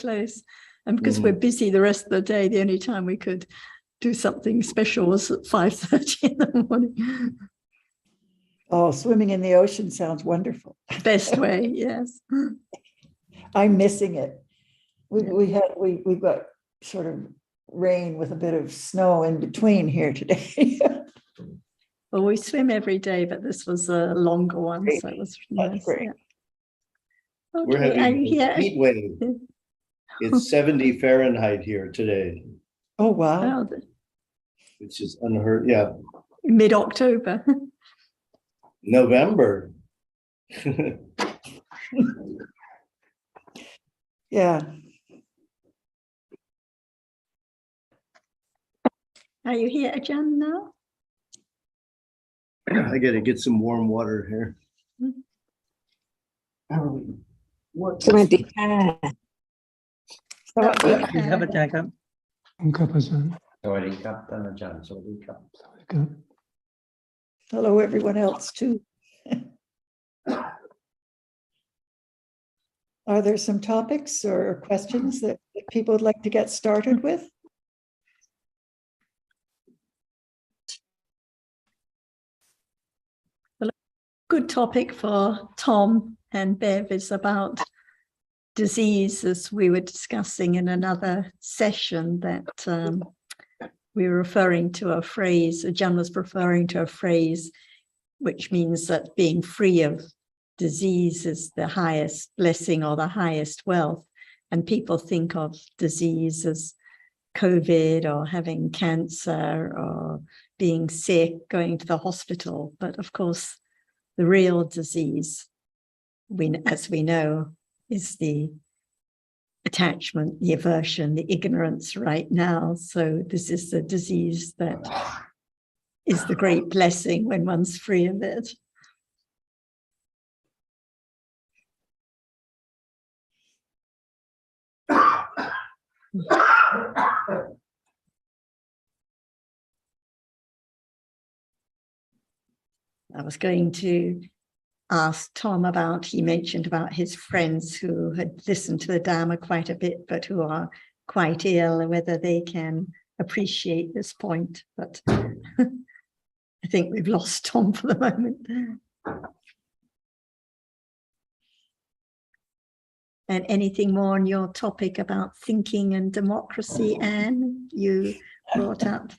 close. And because we're busy the rest of the day, the only time we could do something special was at 5:30 in the morning. Oh, swimming in the ocean sounds wonderful. Best way, yes. I'm missing it. We've got sort of rain with a bit of snow in between here today. Well, we swim every day, but this was a longer one, so it was nice. Great. Yeah. We're Okay, having here. a heat wave. It's 70 Fahrenheit here today, Oh, wow. which is unheard. Yeah, Mid-October. November. Yeah. Are you here, Jan, now? I got to get some warm water here. สวัสดีค่ะ สวัสดี ครับอาจารย์ครับ ครับอาจารย์ สวัสดีครับท่านอาจารย์สวัสดีครับ สวัสดีครับ Hello, everyone else too. Are there some topics or questions that people would like to get started with? Good topic for Tom and Bev is about disease, as we were discussing in another session, that we were referring to a phrase, Jan was referring to a phrase which means that being free of disease is the highest blessing or the highest wealth. And people think of disease as COVID or having cancer or being sick, going to the hospital. But of course, the real disease, as we know, is the attachment, the aversion, the ignorance right now. So this is the disease that is the great blessing when one's free of it. I was going to ask Tom about, he mentioned about his friends who had listened to the Dhamma quite a bit, but who are quite ill, and whether they can appreciate this point. But I think we've lost Tom for the moment. And anything more on your topic about thinking and democracy, Anne? You brought up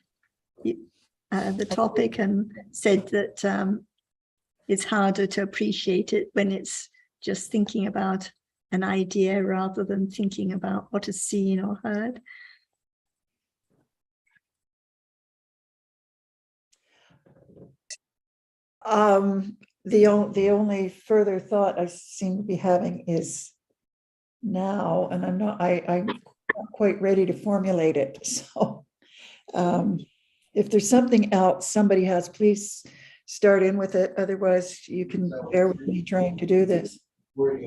the topic and said that it's harder to appreciate it when it's just thinking about an idea rather than thinking about what is seen or heard. The only further thought I seem to be having is now, and I'm not quite ready to formulate it. So if there's something else somebody has, please start in with it. Otherwise, you can bear with me trying to do this. There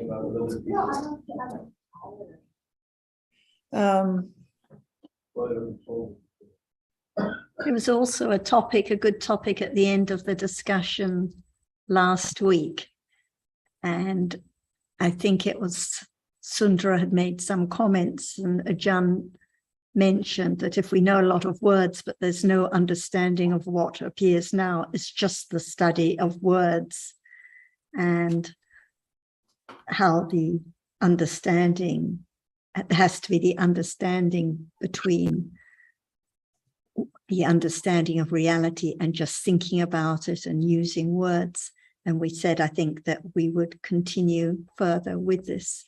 was also a topic, a good topic at the end of the discussion last week. And I think it was Sundara had made some comments, and Ajahn mentioned that if we know a lot of words, but there's no understanding of what appears now, it's just the study of words, and how the understanding, it has to be the understanding between the understanding of reality and just thinking about it and using words. And we said, I think, that we would continue further with this.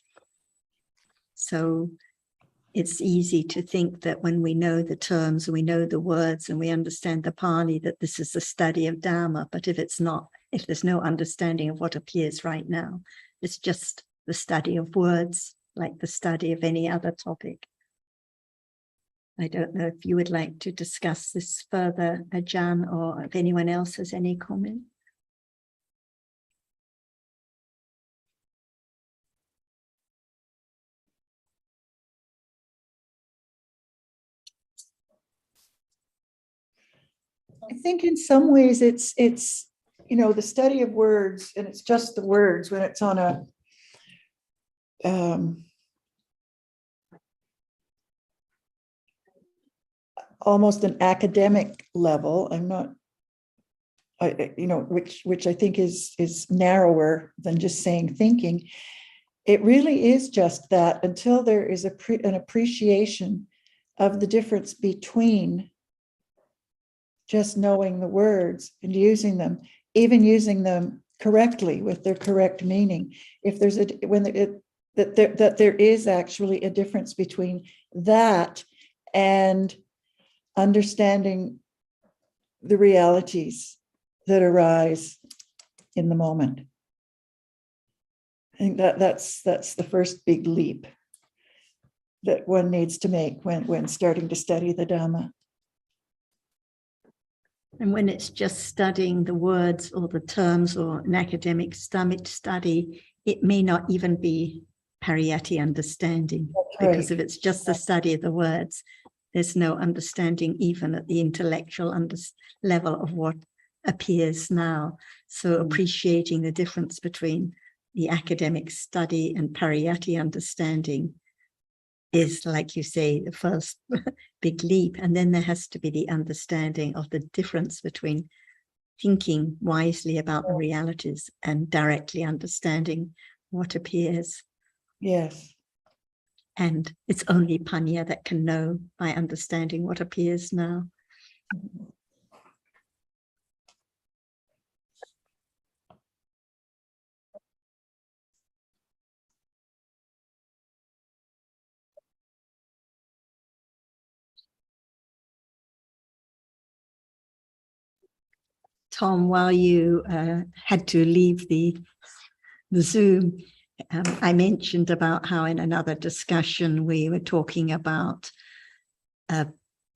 So it's easy to think that when we know the terms and we know the words and we understand the Pali, that this is the study of Dhamma. But if it's not, if there's no understanding of what appears right now, it's just the study of words, like the study of any other topic. I don't know if you would like to discuss this further, Ajahn, or if anyone else has any comment. I think in some ways it's the study of words, and it's just the words when it's on a almost an academic level. I'm not, which I think is narrower than just saying thinking. It really is just that until there is an appreciation of the difference between just knowing the words and using them, even using them correctly with their correct meaning. If there's that there is actually a difference between that and understanding the realities that arise in the moment. I think that's the first big leap that one needs to make when starting to study the Dhamma. And when it's just studying the words or the terms or an academic study, it may not even be pariyatti understanding. Right. Because if it's just the study of the words, there's no understanding even at the intellectual level of what appears now. So appreciating the difference between the academic study and pariyatti understanding is, like you say, the first big leap. And then there has to be the understanding of the difference between thinking wisely about the realities and directly understanding what appears. Yes. And it's only Panya that can know by understanding what appears now. Tom, while you had to leave the Zoom, I mentioned about how in another discussion we were talking about a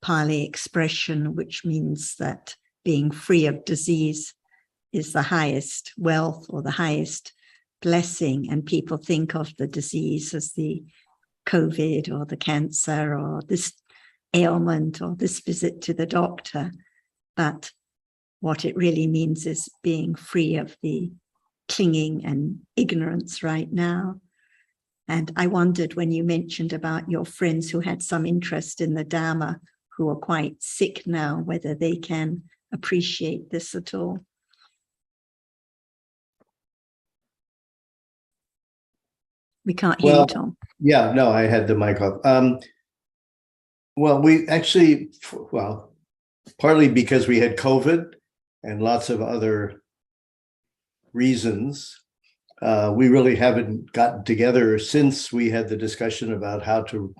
Pali expression, which means that being free of disease is the highest wealth or the highest blessing. And people think of the disease as the COVID or the cancer or this ailment or this visit to the doctor. But what it really means is being free of the clinging and ignorance right now. And I wondered when you mentioned about your friends who had some interest in the Dhamma, who are quite sick now, whether they can appreciate this at all. We can't hear you, Tom. Yeah, no, I had the mic off. Well, we actually, partly because we had COVID and lots of other reasons, we really haven't gotten together since we had the discussion about how to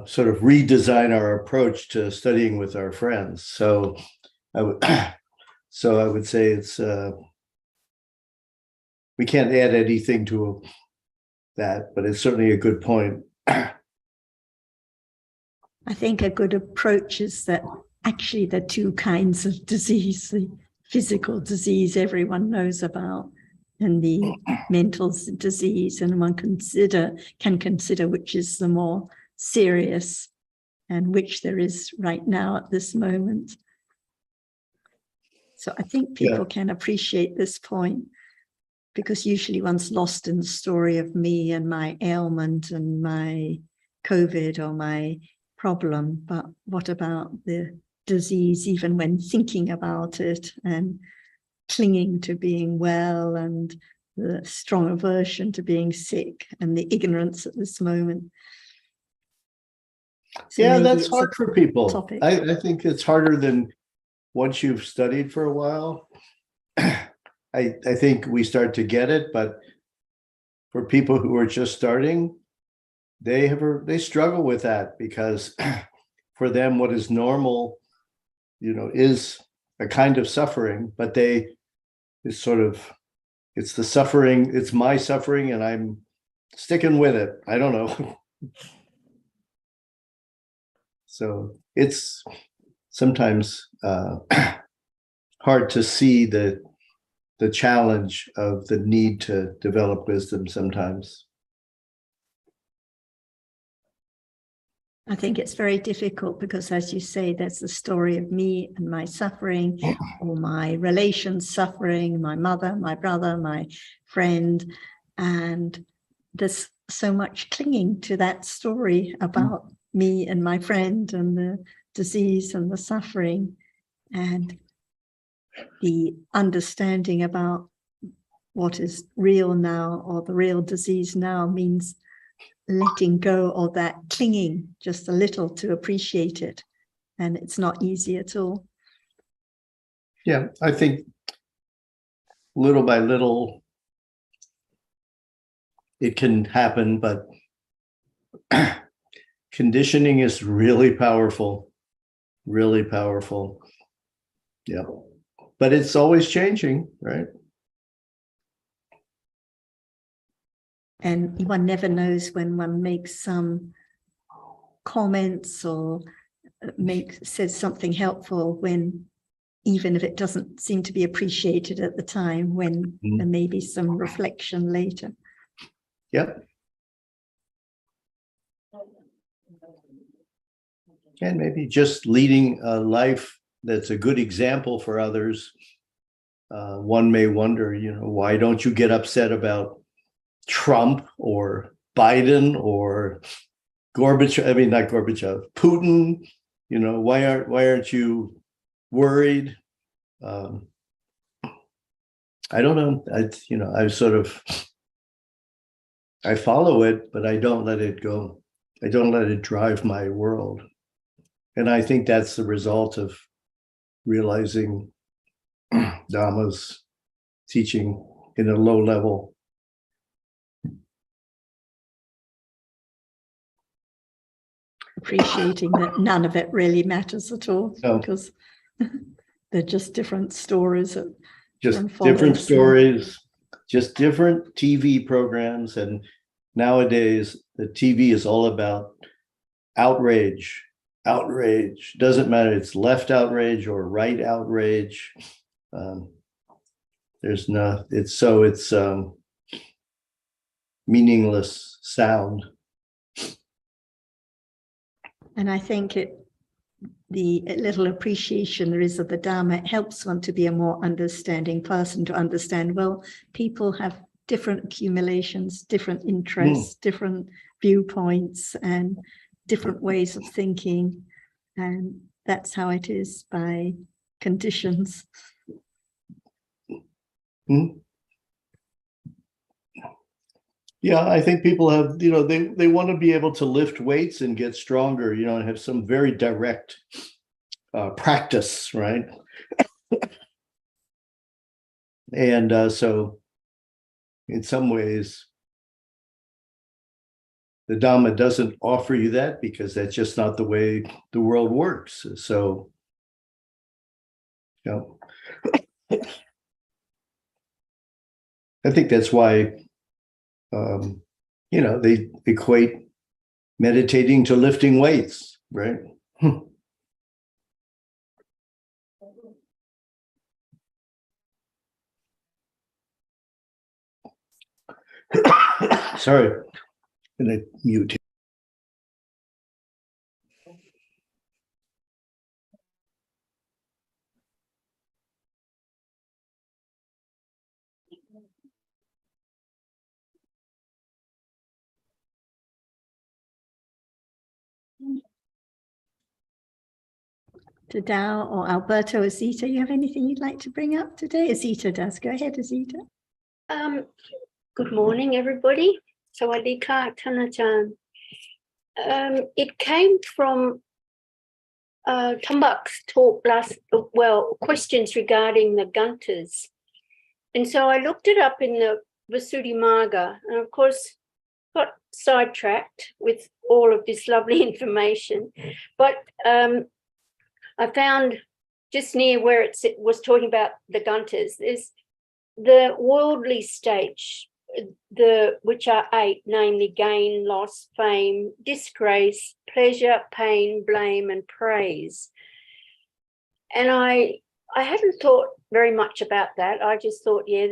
sort of redesign our approach to studying with our friends. So I would say it's we can't add anything to that, but it's certainly a good point. I think a good approach is that actually there are two kinds of disease, the physical disease everyone knows about and the mental disease, and one can consider which is the more serious and which there is right now at this moment. So I think people can appreciate this point, because usually one's lost in the story of me and my ailment and my COVID or my problem. But what about the disease, even when thinking about it and clinging to being well and the strong aversion to being sick and the ignorance at this moment? So yeah, that's hard for people. Topic. I think it's harder than once you've studied for a while. I think we start to get it, but for people who are just starting, they struggle with that, because for them what is normal, is a kind of suffering, but it's the suffering, it's my suffering, and I'm sticking with it. I don't know. So it's sometimes hard to see the challenge of the need to develop wisdom sometimes. I think it's very difficult because, as you say, there's the story of me and my suffering, or my relations suffering, my mother, my brother, my friend, and there's so much clinging to that story about me and my friend and the disease and the suffering, and the understanding about what is real now, or the real disease now, means letting go of that clinging just a little to appreciate it. And it's not easy at all. Yeah, I think little by little it can happen, but conditioning is really powerful, really powerful. Yeah, but it's always changing, right? And one never knows when one makes some comments or says something helpful, when even if it doesn't seem to be appreciated at the time, when there may be some reflection later. Yep. And maybe just leading a life that's a good example for others. One may wonder, why don't you get upset about Trump or Biden or Gorbachev? I mean, not Gorbachev, Putin. Why aren't you worried? I don't know. I follow it, but I don't let it go. I don't let it drive my world. And I think that's the result of realizing Dhamma's teaching in a low level. Appreciating that none of it really matters at all, No. because they're just different stories. Just different stories, just different TV programs. And nowadays, the TV is all about outrage. Outrage. Doesn't matter, it's left outrage or right outrage. There's no, it's meaningless sound. And I think the little appreciation there is of the Dhamma, it helps one to be a more understanding person, to understand, well, people have different accumulations, different interests, different viewpoints, and different ways of thinking. And that's how it is by conditions. Yeah, I think people have, they want to be able to lift weights and get stronger, and have some very direct practice, right? And so in some ways, the Dhamma doesn't offer you that, because that's just not the way the world works. So, I think that's why, they equate meditating to lifting weights, right? Sorry, I'm gonna mute. Tadao or Alberto, Azita, you have anything you'd like to bring up today? Azita does. Go ahead, Azita. Good morning, everybody. Sawadika Tanachan. It came from Tambak's talk questions regarding the Guntas. And so I looked it up in the Visuddhimagga, and of course got sidetracked with all of this lovely information. But I found just near where it was talking about the Guntas, there's the worldly stage, which are 8, namely gain, loss, fame, disgrace, pleasure, pain, blame, and praise. And I hadn't thought very much about that. I just thought, yeah,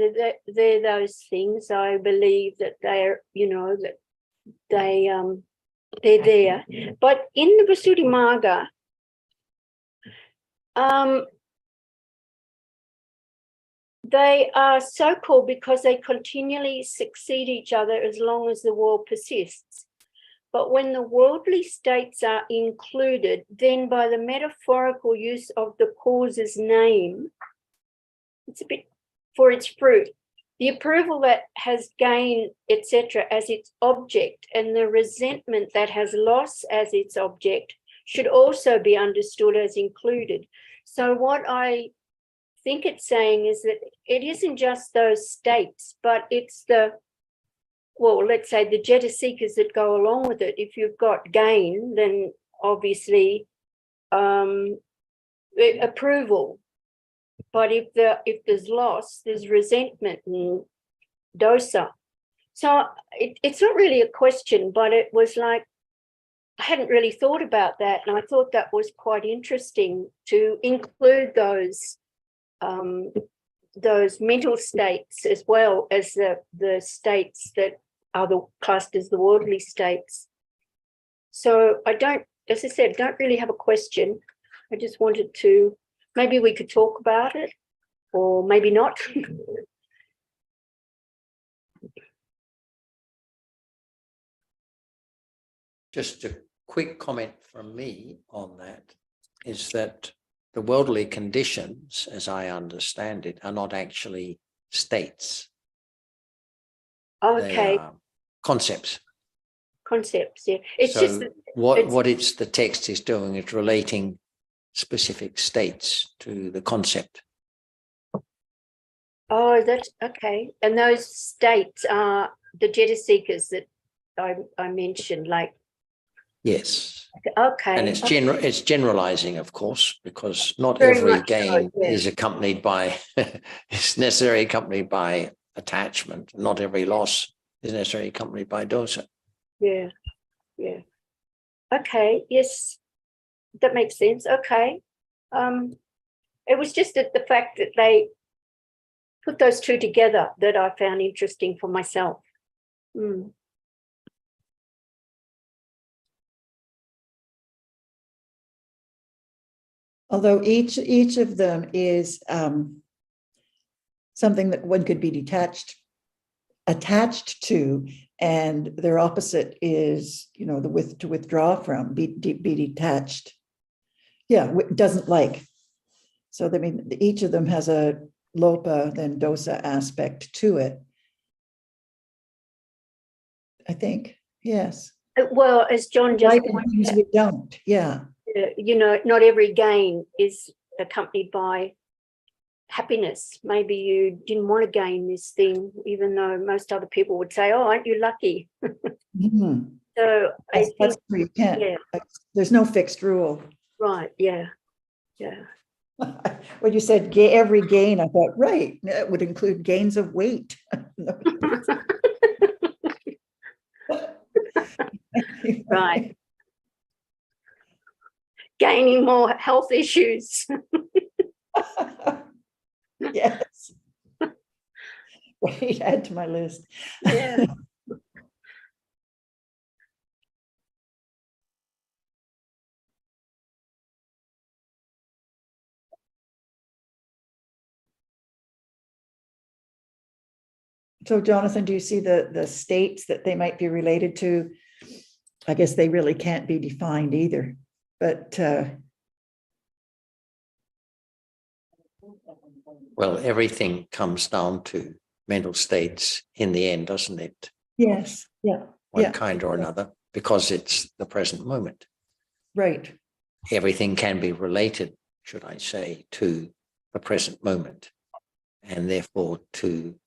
they're those things. I believe that they're, that they're there. But in the Visuddhimagga, they are so called because they continually succeed each other as long as the world persists. but when the worldly states are included, then by the metaphorical use of the cause's name, it's a bit for its fruit, the approval that has gain, etc., as its object, and the resentment that has loss as its object should also be understood as included. So what I think it's saying is that it isn't just those states, but it's the, well, let's say the jeta seekers that go along with it. If you've got gain, then obviously approval. But if there's loss, there's resentment and dosa. So it's not really a question, but it was like, I hadn't really thought about that. And I thought that was quite interesting to include those mental states as well as the states that are classed as the worldly states. So I don't, as I said, don't really have a question. I just wanted to, maybe we could talk about it, or maybe not. Just a quick comment from me on that is that the worldly conditions, as I understand it, are not actually states. They Okay, are concepts. concepts, yeah. It's So just that what the text is doing is relating specific states to the concept. oh, that's okay. And those states are the jeta seekers that I mentioned, like, Yes. okay. And it's generalizing, of course, because not Very every much so, gain yeah. is accompanied by, is necessarily accompanied by attachment. Not every loss is necessarily accompanied by dosa. Yeah, yeah. Okay, yes, that makes sense. Okay. It was just that the fact that they put those two together that I found interesting for myself. Mm. Although each of them is something that one could be attached to, and their opposite is, you know, to withdraw from, be detached. Yeah, doesn't like. So I mean, each of them has a lopa then dosa aspect to it. I think, yes. Well, as John just Like pointed things out, we don't, yeah. you know, not every gain is accompanied by happiness. Maybe you didn't want to gain this thing, even though most other people would say, oh, aren't you lucky? Mhm. So I That's think, where you can't, yeah, there's no fixed rule. right, yeah, yeah. When you said every gain, I thought, right, it would include gains of weight. Right. Gaining more health issues. Yes. Right, add to my list. Yeah. So Jonathan, do you see the states that they might be related to? I guess they really can't be defined either, but Well, everything comes down to mental states in the end, doesn't it? yes, yeah, One yeah, kind or another, because it's the present moment. right, Everything can be related, should I say, to the present moment, and therefore to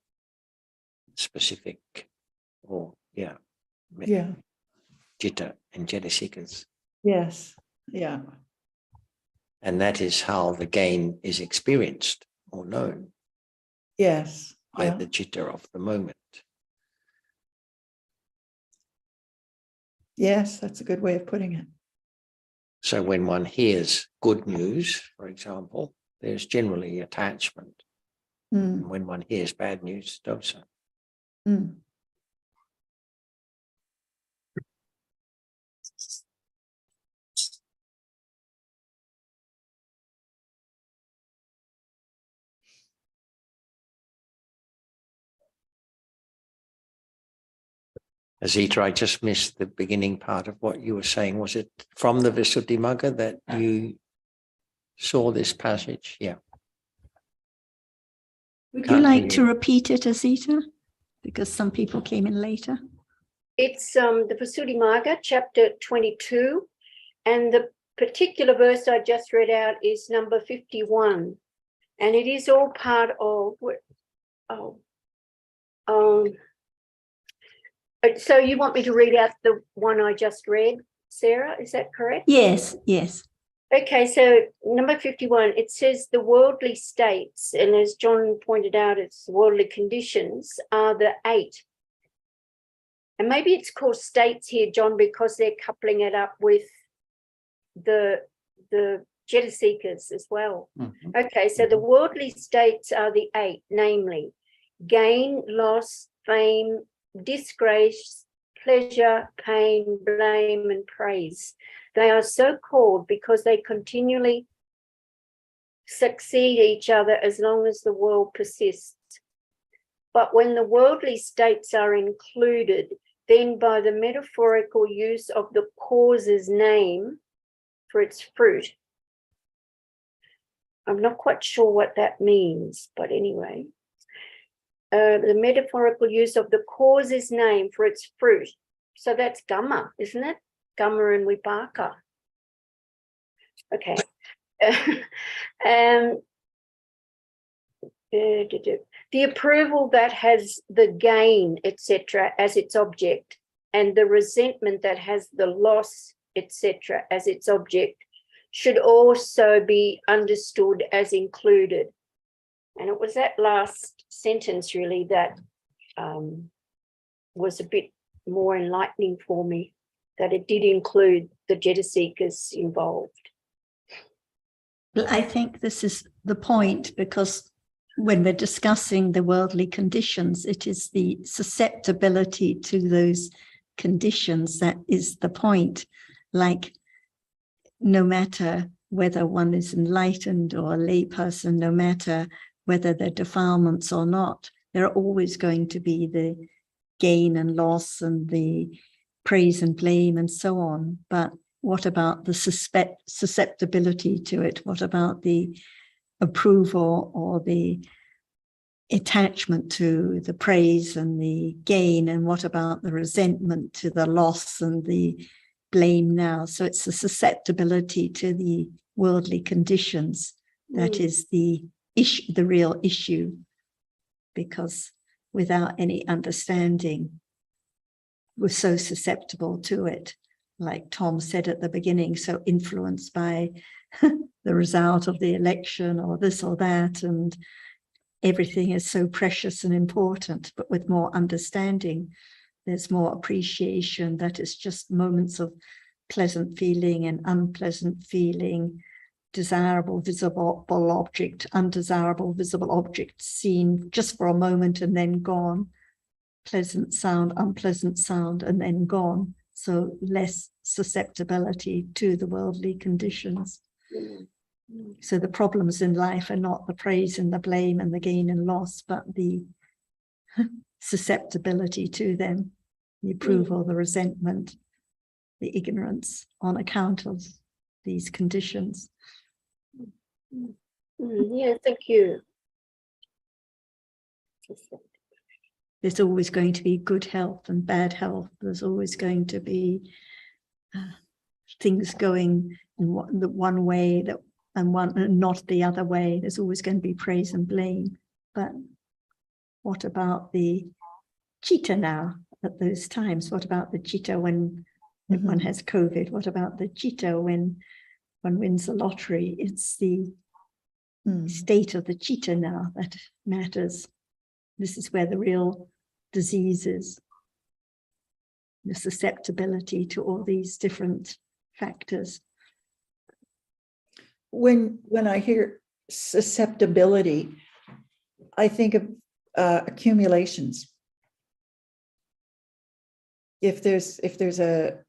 specific, or yeah, jitta and jeta seekers. yes, yeah, And that is how the gain is experienced or known yes, by yeah, the jitta of the moment. yes, that's a good way of putting it. So when one hears good news, for example, there's generally attachment. Mm, And when one hears bad news, dosa. mm. Azita, I just missed the beginning part of what you were saying. Was it from the Visuddhimagga that you saw this passage? Yeah. Would you Can't like hear to you. repeat it, Asita? Because some people came in later. It's the Visuddhimagga, chapter 22, and the particular verse I just read out is number 51, and it is all part of. So you want me to read out the one I just read, Sarah? Is that correct? Yes, yes. Okay, so number 51, it says the worldly states, and as John pointed out, it's worldly conditions, are the 8. And maybe it's called states here, John, because they're coupling it up with the Jeta seekers as well. Mhm. Okay, so the worldly states are the 8, namely gain, loss, fame, disgrace, pleasure, pain, blame, and praise. They are so called because they continually succeed each other as long as the world persists. But when the worldly states are included, then by the metaphorical use of the cause's name for its fruit, I'm not quite sure what that means, but anyway, the metaphorical use of the cause's name for its fruit. So that's Dhamma, isn't it? Dhamma and Vipaka. Okay. The approval that has the gain, etc., as its object, and the resentment that has the loss, etc., as its object, should also be understood as included. And it was that last sentence really that was a bit more enlightening for me, that it did include the Jeta seekers involved. Well, I think this is the point, because when we're discussing the worldly conditions, it is the susceptibility to those conditions that is the point. Like, no matter whether one is enlightened or a layperson, no matter whether they're defilements or not, there are always going to be the gain and loss and the praise and blame and so on. But what about the susceptibility to it? What about the approval or the attachment to the praise and the gain? And what about the resentment to the loss and the blame now? So it's the susceptibility to the worldly conditions that is the issue, the real issue, because without any understanding, we're so susceptible to it. Like Tom said at the beginning, so influenced by the result of the election or this or that, and everything is so precious and important. But with more understanding, there's more appreciation, that is just moments of pleasant feeling and unpleasant feeling, desirable visible object, undesirable visible object seen just for a moment and then gone, pleasant sound, unpleasant sound, and then gone. So less susceptibility to the worldly conditions. So the problems in life are not the praise and the blame and the gain and loss, but the susceptibility to them, the approval, the resentment, the ignorance on account of these conditions. Yeah, thank you. There's always going to be good health and bad health. There's always going to be things going in one way that and not the other way. There's always going to be praise and blame. But what about the cheetah now at those times? What about the cheetah when one has COVID? What about the cheetah when one wins the lottery? It's the state of the cheetah now that matters. This is where the real disease is. The susceptibility to all these different factors. When I hear susceptibility, I think of accumulations. If there's a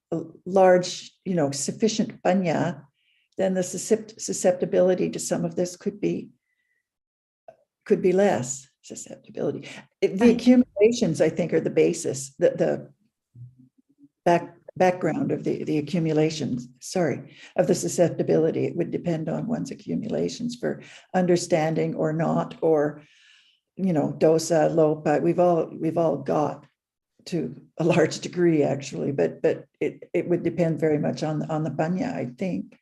large, sufficient panya, then the susceptibility to some of this could be less susceptibility. The accumulations, I think, are the basis, the background of the accumulations, of the susceptibility. It would depend on one's accumulations for understanding or not, or, dosa, lopa. We've all got to a large degree, actually, but it would depend very much on the panya, I think.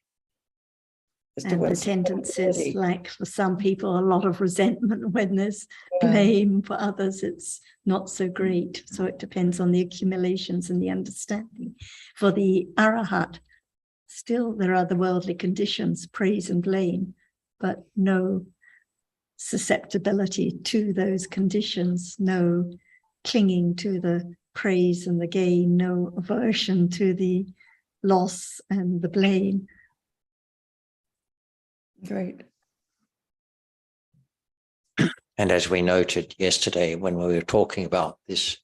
And the tendencies, like for some people, a lot of resentment when there's blame. For others, it's not so great. So it depends on the accumulations and the understanding. For the arahat, still there are the worldly conditions, praise and blame, but no susceptibility to those conditions, no clinging to the praise and the gain, no aversion to the loss and the blame. Right. And as we noted yesterday when we were talking about this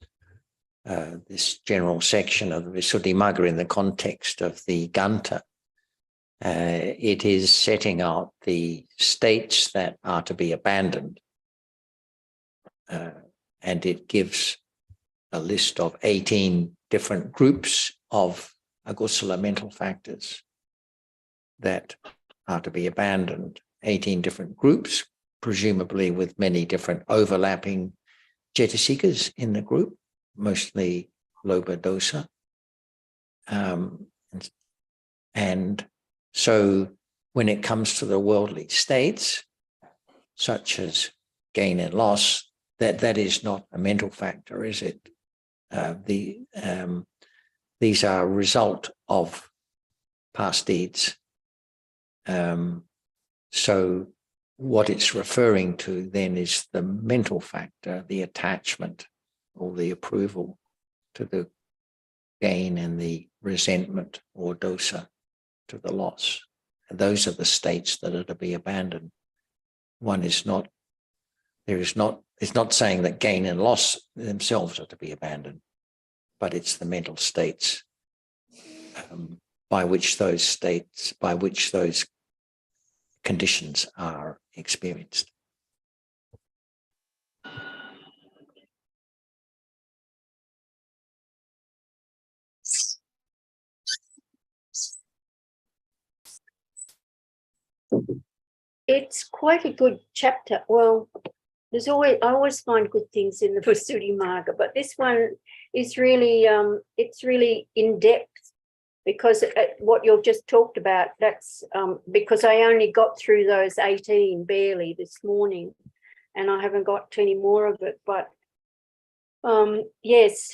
general section of the Visuddhimagga in the context of the Ganta, it is setting out the states that are to be abandoned. And it gives a list of 18 different groups of agusala mental factors that are to be abandoned. 18 different groups, presumably with many different overlapping jetasikas in the group, mostly loba dosa. And so when it comes to the worldly states, such as gain and loss, that is not a mental factor, is it? These are a result of past deeds. So what it's referring to then is the mental factor, the attachment or the approval to the gain and the resentment or dosa to the loss. And those are the states that are to be abandoned. It's not saying that gain and loss themselves are to be abandoned, but it's the mental states by which those conditions are experienced. It's quite a good chapter. Well, I always find good things in the Visuddhimagga, but this one is really, it's really in depth, because what you've just talked about, that's because I only got through those 18 barely this morning, and I haven't got to any more of it. But yes,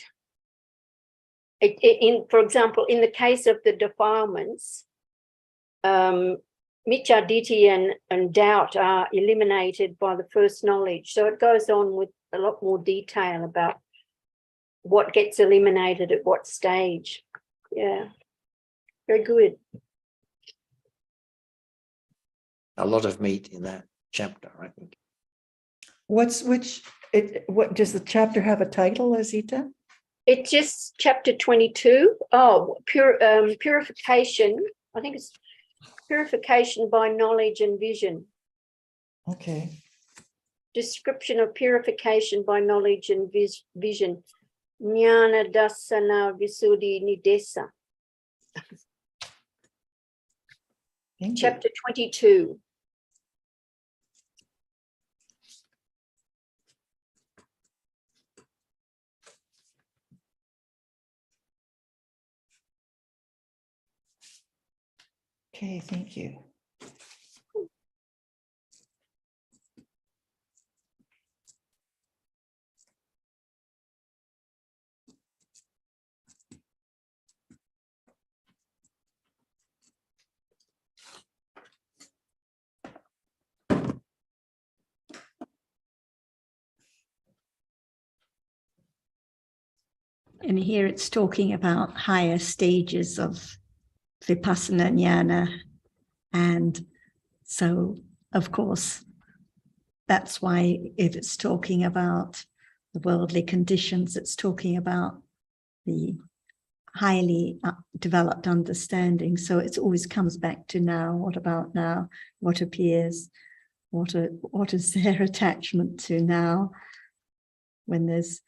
for example, in the case of the defilements, Micchaditthi and doubt are eliminated by the first knowledge. So it goes on with a lot more detail about what gets eliminated at what stage. Yeah, very good. A lot of meat in that chapter, I think. What does the chapter have a title, Azita? It's just chapter 22. Oh, purification. I think it's purification by knowledge and vision. Okay. Description of purification by knowledge and vision. Jnana dasana visuddhi nidesa. Chapter 22. Okay, thank you. And here it's talking about higher stages of vipassana jnana. And so, of course, that's why if it's talking about the worldly conditions, it's talking about the highly developed understanding. So it always comes back to now. What about now? What appears? What is their attachment to now? When there's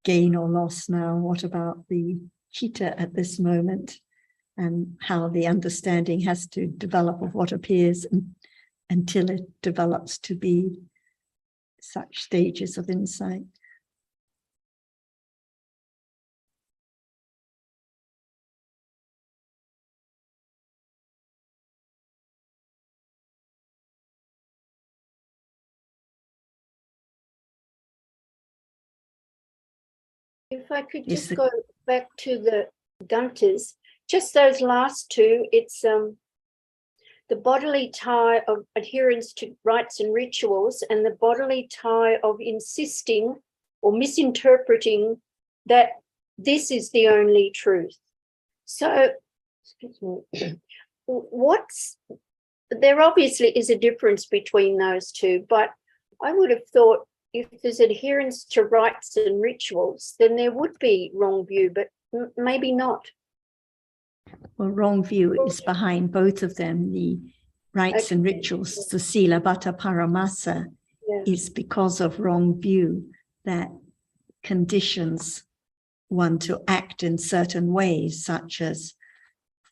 gain or loss now, what about the chitta at this moment, and how the understanding has to develop of what appears until it develops to be such stages of insight. If I could Yes, just go back to the Guntas, just those last two, it's the bodily tie of adherence to rites and rituals, and the bodily tie of insisting or misinterpreting that this is the only truth. So, there obviously is a difference between those two, but I would have thought if there's adherence to rites and rituals, then there would be wrong view, but maybe not. Well, wrong view is behind both of them. The rites and rituals, the Sila Bhatta Paramasa, is because of wrong view that conditions one to act in certain ways, such as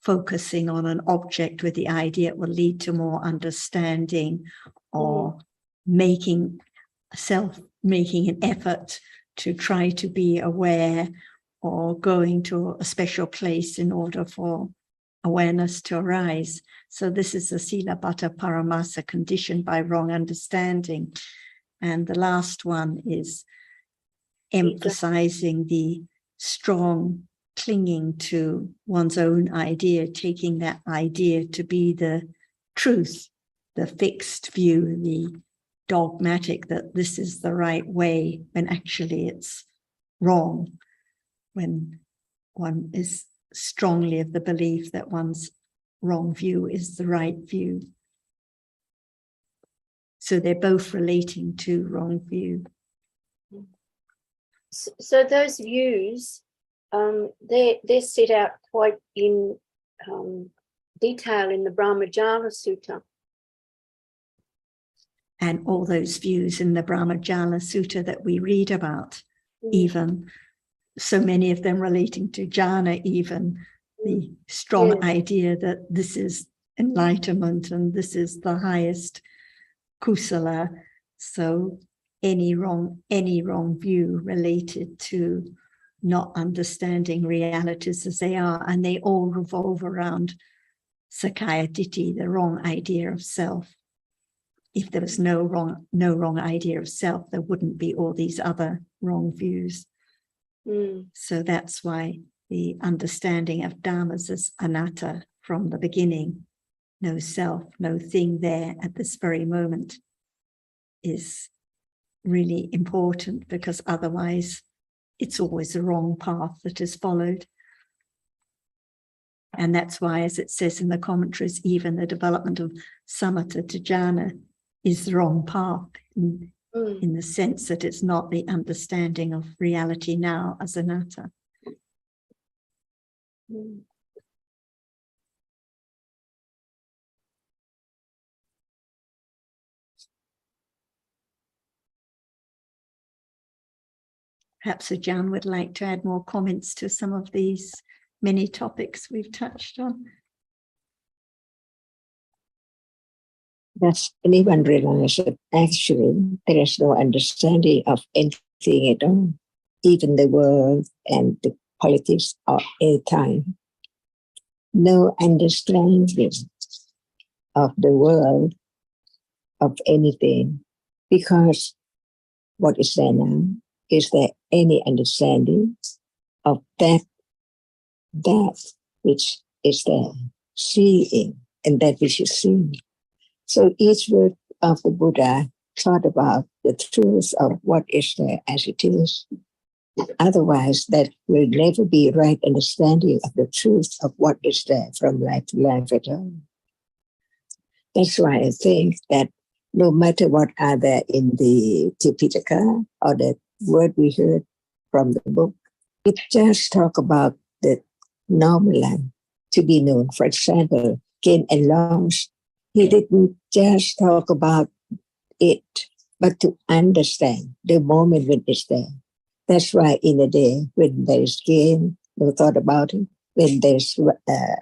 focusing on an object with the idea it will lead to more understanding, or making an effort to try to be aware, or going to a special place in order for awareness to arise. So this is the Sila Bhatta Paramasa, conditioned by wrong understanding. And the last one is emphasizing the strong clinging to one's own idea, taking that idea to be the truth, the fixed view, the dogmatic that this is the right way, when actually it's wrong, when one is strongly of the belief that one's wrong view is the right view. So they're both relating to wrong view. So those views, they're set out quite in detail in the Brahmajala Sutta. And all those views in the Brahmajala Sutta that we read about, even so many of them relating to jhana, even the strong idea that this is enlightenment and this is the highest kusala. So any wrong view related to not understanding realities as they are, and they all revolve around Sakaya Ditti, the wrong idea of self. If there was no wrong idea of self, there wouldn't be all these other wrong views. So that's why the understanding of dhammas as anatta from the beginning, no self, no thing there at this very moment, is really important, because otherwise it's always the wrong path that is followed. And that's why, as it says in the commentaries, even the development of samatha to jhana is the wrong path in the sense that it's not the understanding of reality now as anatta. Perhaps Ajahn would like to add more comments to some of these many topics we've touched on. Does anyone realize that actually there is no understanding of anything at all, even the world and the politics of any time? No understanding of the world, of anything, because what is there now? Is there any understanding of that which is there, seeing, and that which is seen? So each word of the Buddha taught about the truth of what is there as it is. Otherwise, that will never be right understanding of the truth of what is there from life to life at all. That's why I think that no matter what are there in the Tipitaka or the word we heard from the book, it just talk about the normal life to be known. For example, gain and loss. He didn't just talk about it, but to understand the moment when it's there. That's why in a day, when there is gain, no thought about it. When there's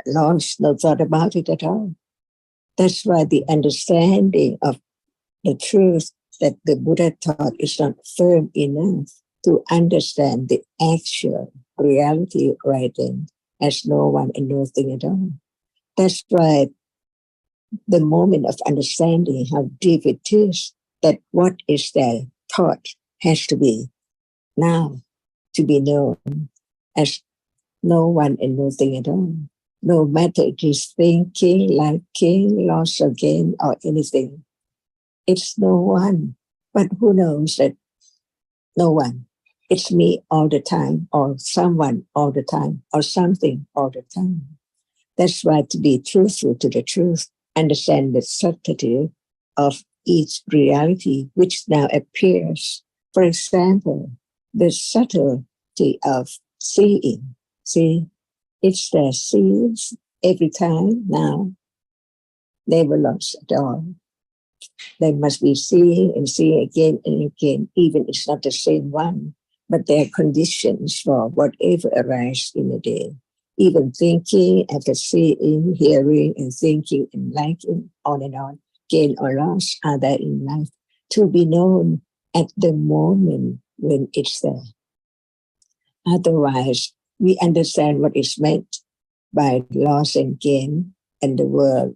launch, no thought about it at all. That's why the understanding of the truth that the Buddha taught is not firm enough to understand the actual reality right then, as no one and nothing at all. That's why the moment of understanding how deep it is, that what is there taught has to be now to be known as no one and nothing at all. No matter it is thinking, liking, loss or gain or anything. It's no one. But who knows that no one? It's me all the time, or someone all the time, or something all the time. That's why to be truthful to the truth, understand the subtlety of each reality which now appears. For example, the subtlety of seeing. See, it's there, sees every time now, never lost at all. They must be seeing and seeing again and again, even it's not the same one, but there are conditions for whatever arises in a day. Even thinking, after seeing, hearing, and thinking and liking, on and on, gain or loss are there in life to be known at the moment when it's there. Otherwise, we understand what is meant by loss and gain, and the world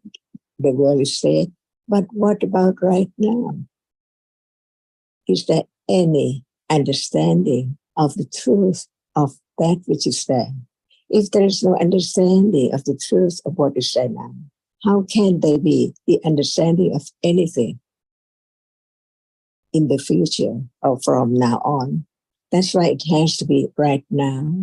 is said. But what about right now? Is there any understanding of the truth of that which is there? If there is no understanding of the truth of what is there now, how can there be the understanding of anything in the future or from now on? That's why it has to be right now,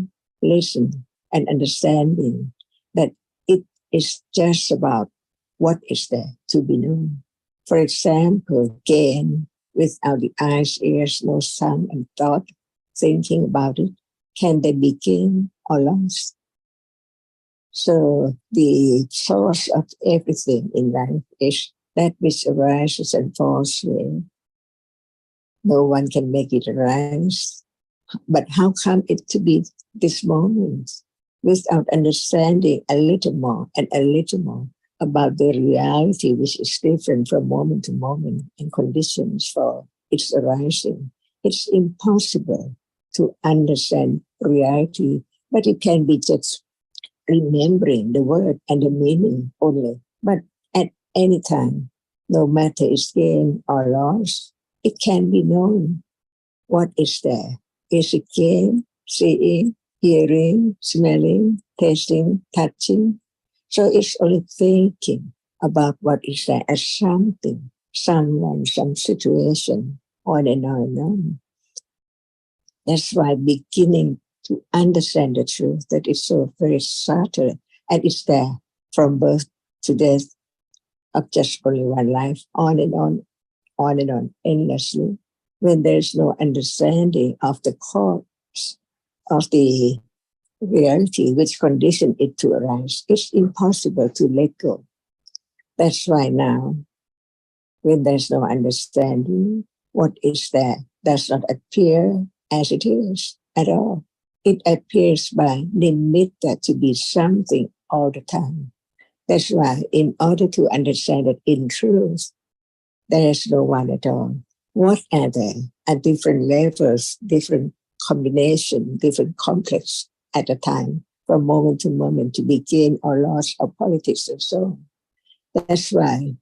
listen and understanding that it is just about what is there to be known. For example, gain without the eyes, ears, nose, tongue, and thought, thinking about it, can they be gain or loss? So the source of everything in life is that which arises and falls away. No one can make it arise. But how come it to be this moment without understanding a little more and a little more about the reality which is different from moment to moment and conditions for its arising? It's impossible to understand reality, but it can be just remembering the word and the meaning only. But at any time, no matter it's gain or loss, it can be known what is there. Is it gain, seeing, hearing, smelling, tasting, touching? So it's only thinking about what is there as something, someone, some situation, on and on and on. That's why beginning to understand the truth that is so very subtle and it's there from birth to death of just only one life, on and on, endlessly. When there's no understanding of the cause of the reality which conditioned it to arise, it's impossible to let go. That's why now, when there's no understanding, what is there does not appear as it is at all. It appears by limited to be something all the time. That's why in order to understand it in truth, there is no one at all. What are there at different levels, different combination, different complex at a time, from moment to moment, to be gain or loss or politics and so on. That's why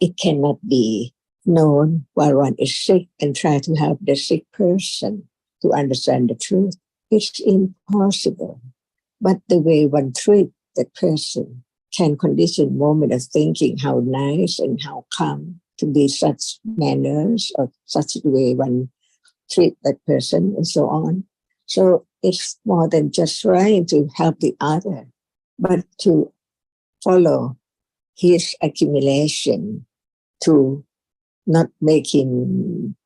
it cannot be known while one is sick and try to help the sick person to understand the truth. It's impossible. But the way one treats the person can condition moment of thinking how nice and how calm to be such manners or such the way one treat that person and so on. So it's more than just trying to help the other, but to follow his accumulation to not make him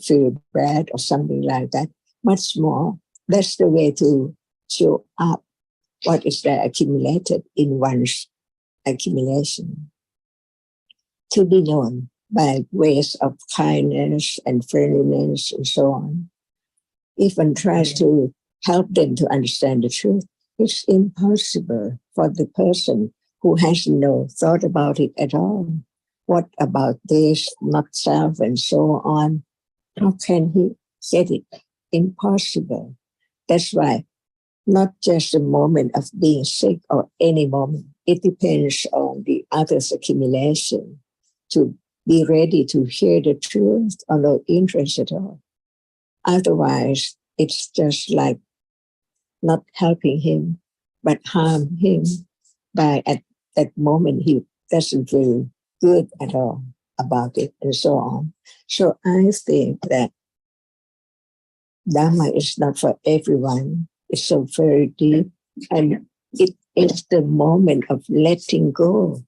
feel bad or something like that. Much more, that's the way to show up what is there accumulated in one's accumulation. To be known by ways of kindness and friendliness and so on. If one tries to help them to understand the truth. It's impossible for the person who has no thought about it at all. What about this, not self, and so on? How can he get it? Impossible. That's why not just a moment of being sick or any moment. It depends on the other's accumulation to be ready to hear the truth or no interest at all. Otherwise, it's just like not helping him, but harm him by at that moment he doesn't feel good at all about it and so on. So I think that Dhamma is not for everyone. It's so very deep, and it is the moment of letting go,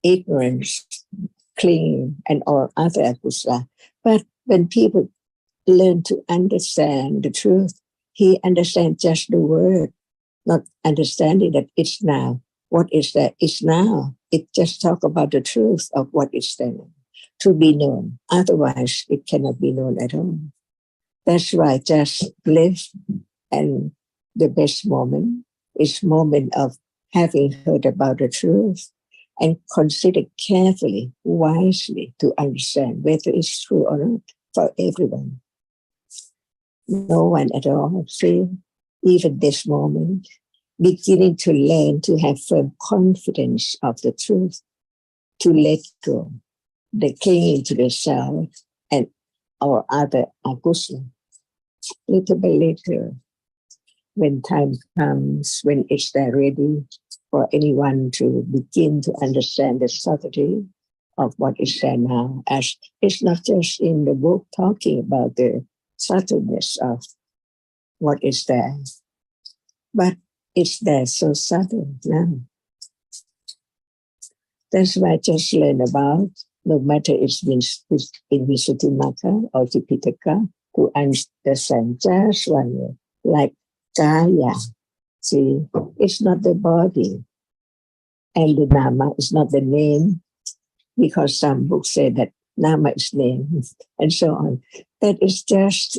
ignorance, clinging, and all other akusala. But when people learn to understand the truth, he understands just the word, not understanding that it's now. What is that? It's now. It just talk about the truth of what is there to be known. Otherwise, it cannot be known at all. That's why just live, and the best moment is moment of having heard about the truth and consider carefully, wisely to understand whether it's true or not for everyone. No one at all. See, even this moment, beginning to learn to have firm confidence of the truth, to let go, the clinging to the self and our other akusala. Little by little, when time comes, when it's there ready for anyone to begin to understand the subtlety of what is there now, as it's not just in the book talking about the subtleness of what is there, but it's there so subtle now. That's why I just learn about, no matter it's been in Visuddhimagga or Tipitaka, to understand just one word, like kaya. See, it's not the body, and the nama is not the name, because some books say that nama is name, and so on. That is just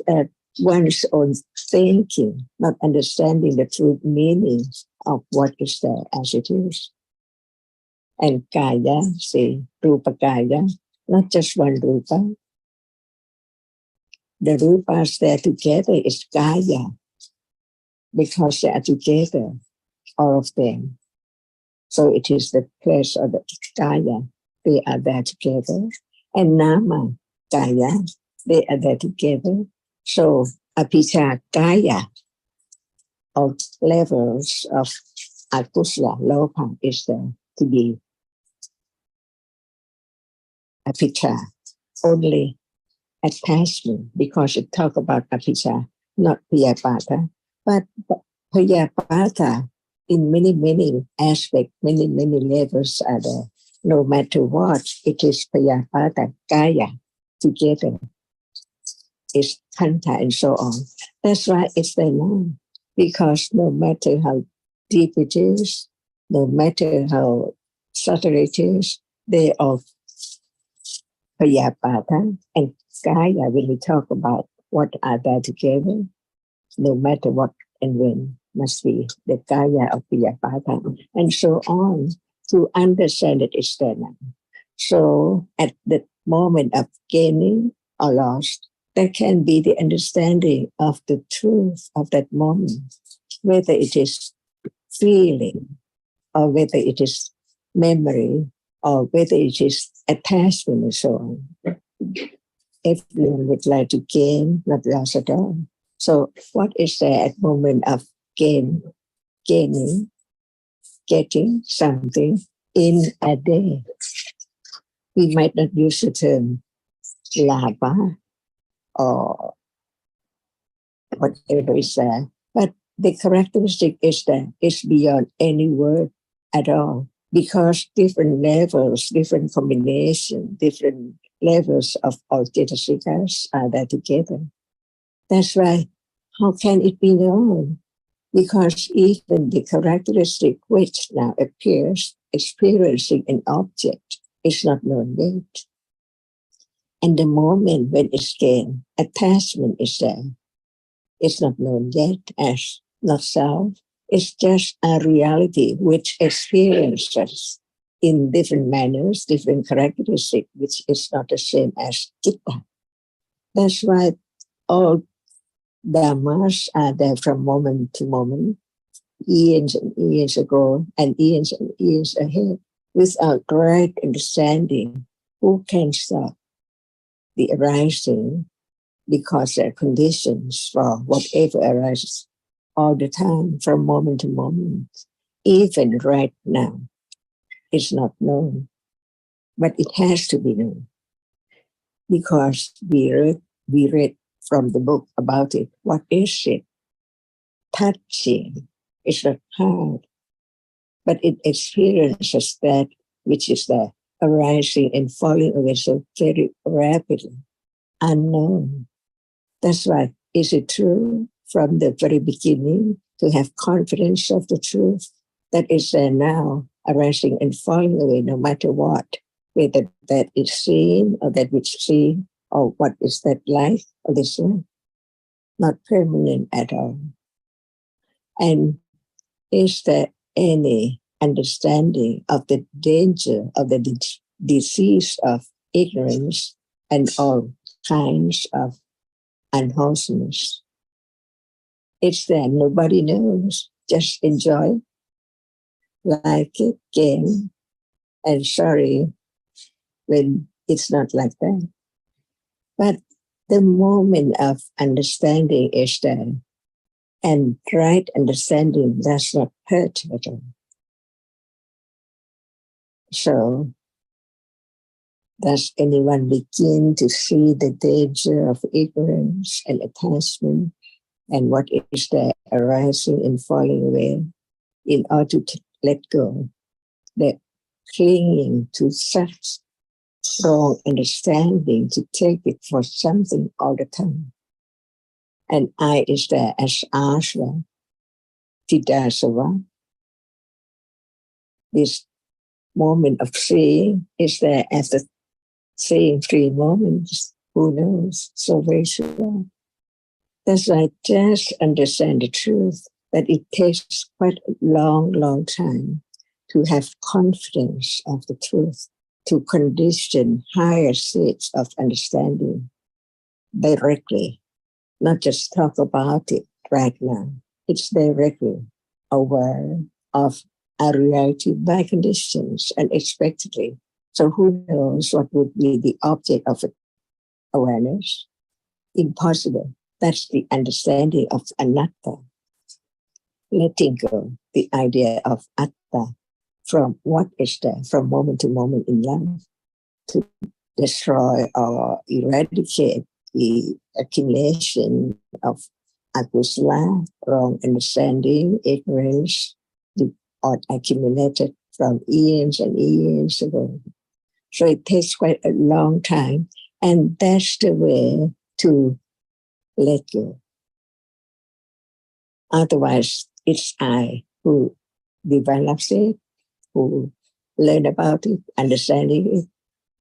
one's own thinking, not understanding the true meaning of what is there as it is. And kaya, see, rupa kaya, not just one rupa. The rupas there together is kaya, because they are together, all of them. So it is the place of the kaya, they are there together. And nama, kaya, they are there together. So apicca kaya, or levels of akusala, lopa, is there to be apicca, only attachment, because it talk about apicca, not piyapata. But piyapata, in many, many aspects, many, many levels are there. No matter what, it is piyapata, kaya, together. It's kanta and so on. That's why it's there now. Because no matter how deep it is, no matter how subtle it is, they are piyapata and kaya. When we talk about what are there together, no matter what and when, must be the kaya of piyapata and so on, to understand that it's there now. So at the moment of gaining or lost, there can be the understanding of the truth of that moment, whether it is feeling or whether it is memory or whether it is attachment and so on. Everyone would like to gain, not lost at all. So what is there at moment of gaining, getting something in a day? We might not use the term labha or whatever is there, but the characteristic is that it's beyond any word at all, because different levels, different combination, different levels of all Cetasikas are there together. That's why, how can it be known? Because even the characteristic which now appears, experiencing an object, is not known yet. And the moment when it's gained, attachment is there. It's not known yet as not self. It's just a reality which experiences in different manners, different characteristics, which is not the same as Chitta. That's why all Dhammas are there from moment to moment, eons and eons ago, and eons ahead. Without right understanding, who can stop the arising? Because there are conditions for whatever arises all the time, from moment to moment. Even right now, it's not known, but it has to be known because we read from the book about it. What is it? Touching. It's not hard, but it experiences that which is there, arising and falling away so very rapidly, unknown. That's why, is it true from the very beginning to have confidence of the truth that is there now, arising and falling away no matter what, whether that is seen or that which seen, or what is that life or this life, not permanent at all. And is there any understanding of the danger of the disease of ignorance and all kinds of unwholesomeness? It's there, nobody knows. Just enjoy, like it, game, and sorry when it's not like that. But the moment of understanding is there, and right understanding does not hurt at all. So, does anyone begin to see the danger of ignorance and attachment and what is there arising and falling away in order to let go? The clinging to such wrong understanding to take it for something all the time. And I is there as Ashva, Tidasava. This moment of seeing is there as the same 3 moments. Who knows? So very sure. That's why I just understand the truth that it takes quite a long time to have confidence of the truth, to condition higher states of understanding directly, not just talk about it right now. It's directly aware of a reality by conditions and expectedly. So who knows what would be the object of awareness? Impossible. That's the understanding of anatta. Letting go the idea of atta from what is there from moment to moment in life to destroy or eradicate the accumulation of akusala, wrong understanding, ignorance, or accumulated from eons and eons ago. So it takes quite a long time, and that's the way to let go. Otherwise, it's I who develops it, who learn about it, understanding it.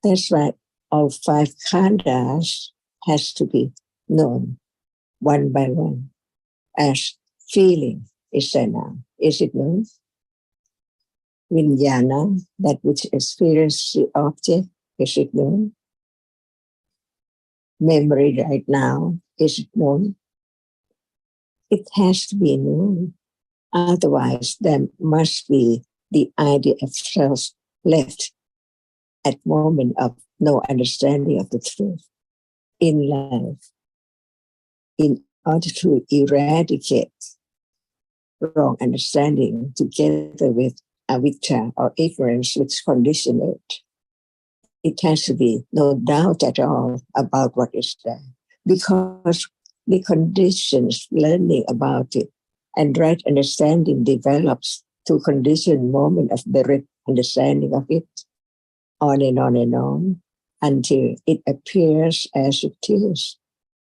That's why all 5 khandhas has to be known one by one. As feeling is there now. Is it known? Vijnana, that which experiences the object, is it known? Memory right now, is it known? It has to be known. Otherwise, there must be the idea of self left at moment of no understanding of the truth in life. In order to eradicate wrong understanding together with avijja or ignorance which condition it, it has to be no doubt at all about what is there. Because the conditions learning about it and right understanding develops to condition moment of direct understanding of it, on and on and on, until it appears as it is,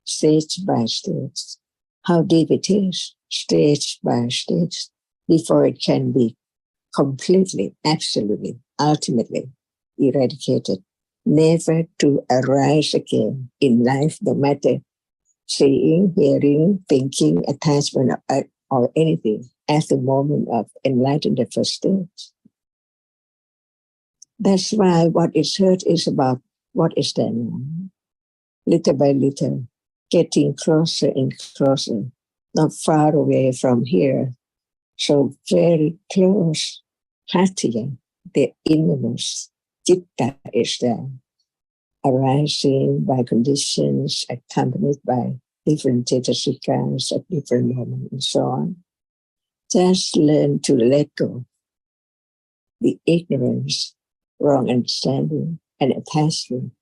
stage by stage. How deep it is, stage by stage, before it can be completely, absolutely, ultimately eradicated, never to arise again in life, no matter seeing, hearing, thinking, attachment, or anything at the moment of enlightened first stage. That's why what is heard is about what is there now. Little by little, getting closer and closer, not far away from here. So very close, Hatya, the innermost, Chitta is there, arising by conditions, accompanied by different cetasikas at different moments, and so on. Just learn to let go the ignorance, wrong understanding, and attachment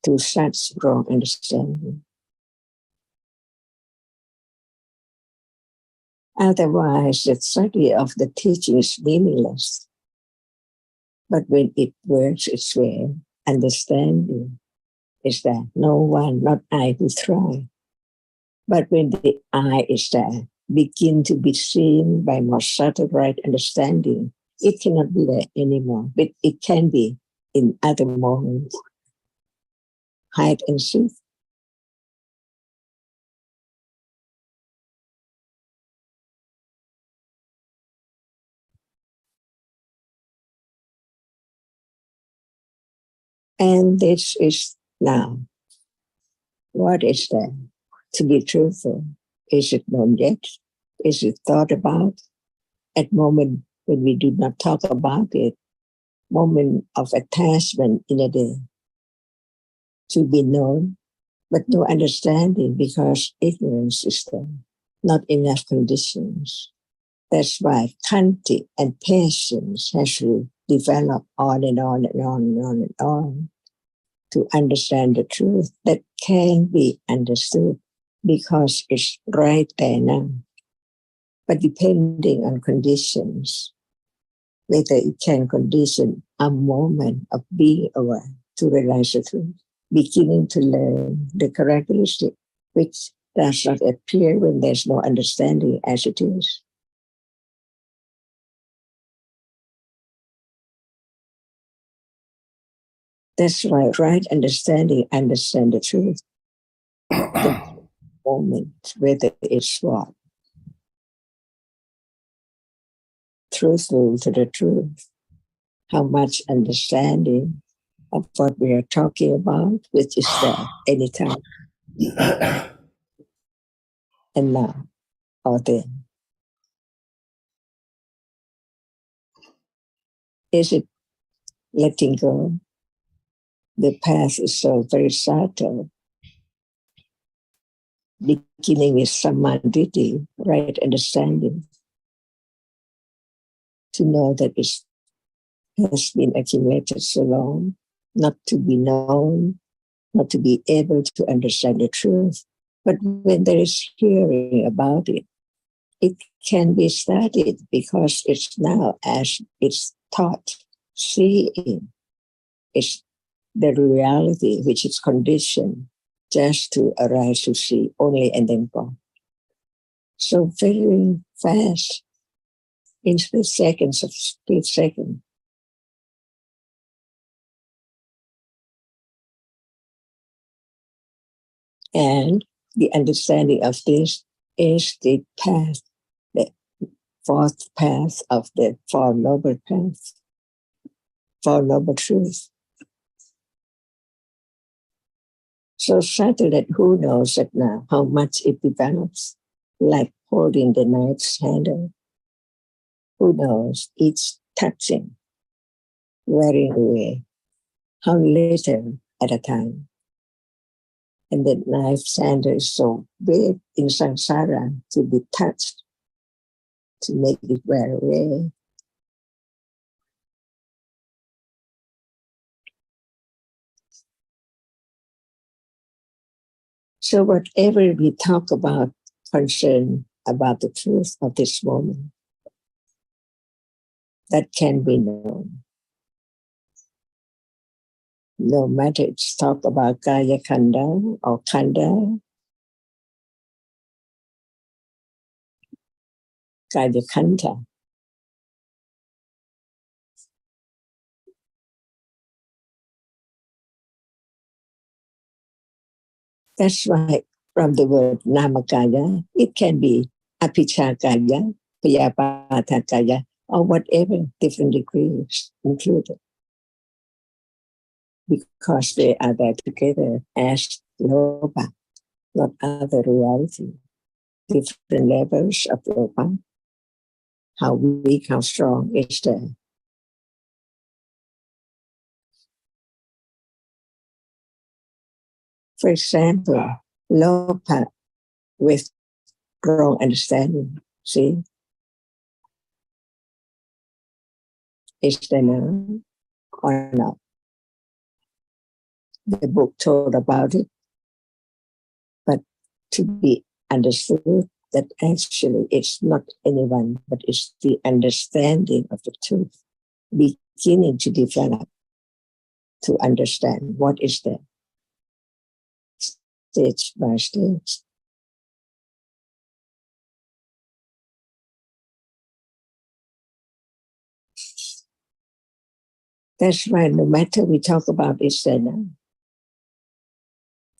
to such wrong understanding. Otherwise, the study of the teaching is meaningless. But when it works its way, understanding is that no one, not I, who try. But when the I is there, begin to be seen by more subtle right understanding, it cannot be there anymore, but it can be in other moments. Hide and seek. And this is now. What is there? To be truthful, is it known yet? Is it thought about? At moment when we do not talk about it, moment of attachment in a day, to be known, but no understanding because ignorance is there, not enough conditions. That's why khanti and patience has to develop on and on and on and on and on to understand the truth that can be understood because it's right there now. But depending on conditions, whether it can condition a moment of being aware to realize the truth, beginning to learn the characteristic which does not appear when there's no understanding as it is. That's why right understanding, understand the truth. The moment, whether it's what? Truthful to the truth. How much understanding of what we are talking about, which is there anytime and now or then. Is it letting go? The path is so very subtle. Beginning with samadhi, right understanding, to know that it has been accumulated so long, not to be known, not to be able to understand the truth. But when there is hearing about it, it can be studied because it's now as it's taught, seeing. It's the reality which is conditioned just to arise to see only and then go. So very fast, in split seconds of split second. And the understanding of this is the path, the fourth path of the Four Noble Paths, Four Noble Truths. So subtle that who knows it now, how much it develops, like holding the knife's handle. Who knows each touching, wearing away, how little at a time. And the knife's handle is so big in samsara to be touched, to make it wear away. So whatever we talk about, concern about the truth of this moment, that can be known. No matter it's talk about kaya khanda or khanda, kaya khanda. That's why from the word namakaya. It can be apichakaya, payapatakaya, or whatever different degrees included, because they are there together as lopa, not other reality. Different levels of lopa, how weak, how strong is there. For example, lopa with wrong understanding, see, is there now or not? The book told about it, but to be understood that actually it's not anyone, but it's the understanding of the truth beginning to develop, to understand what is there, stage by stage. That's why no matter we talk about it now,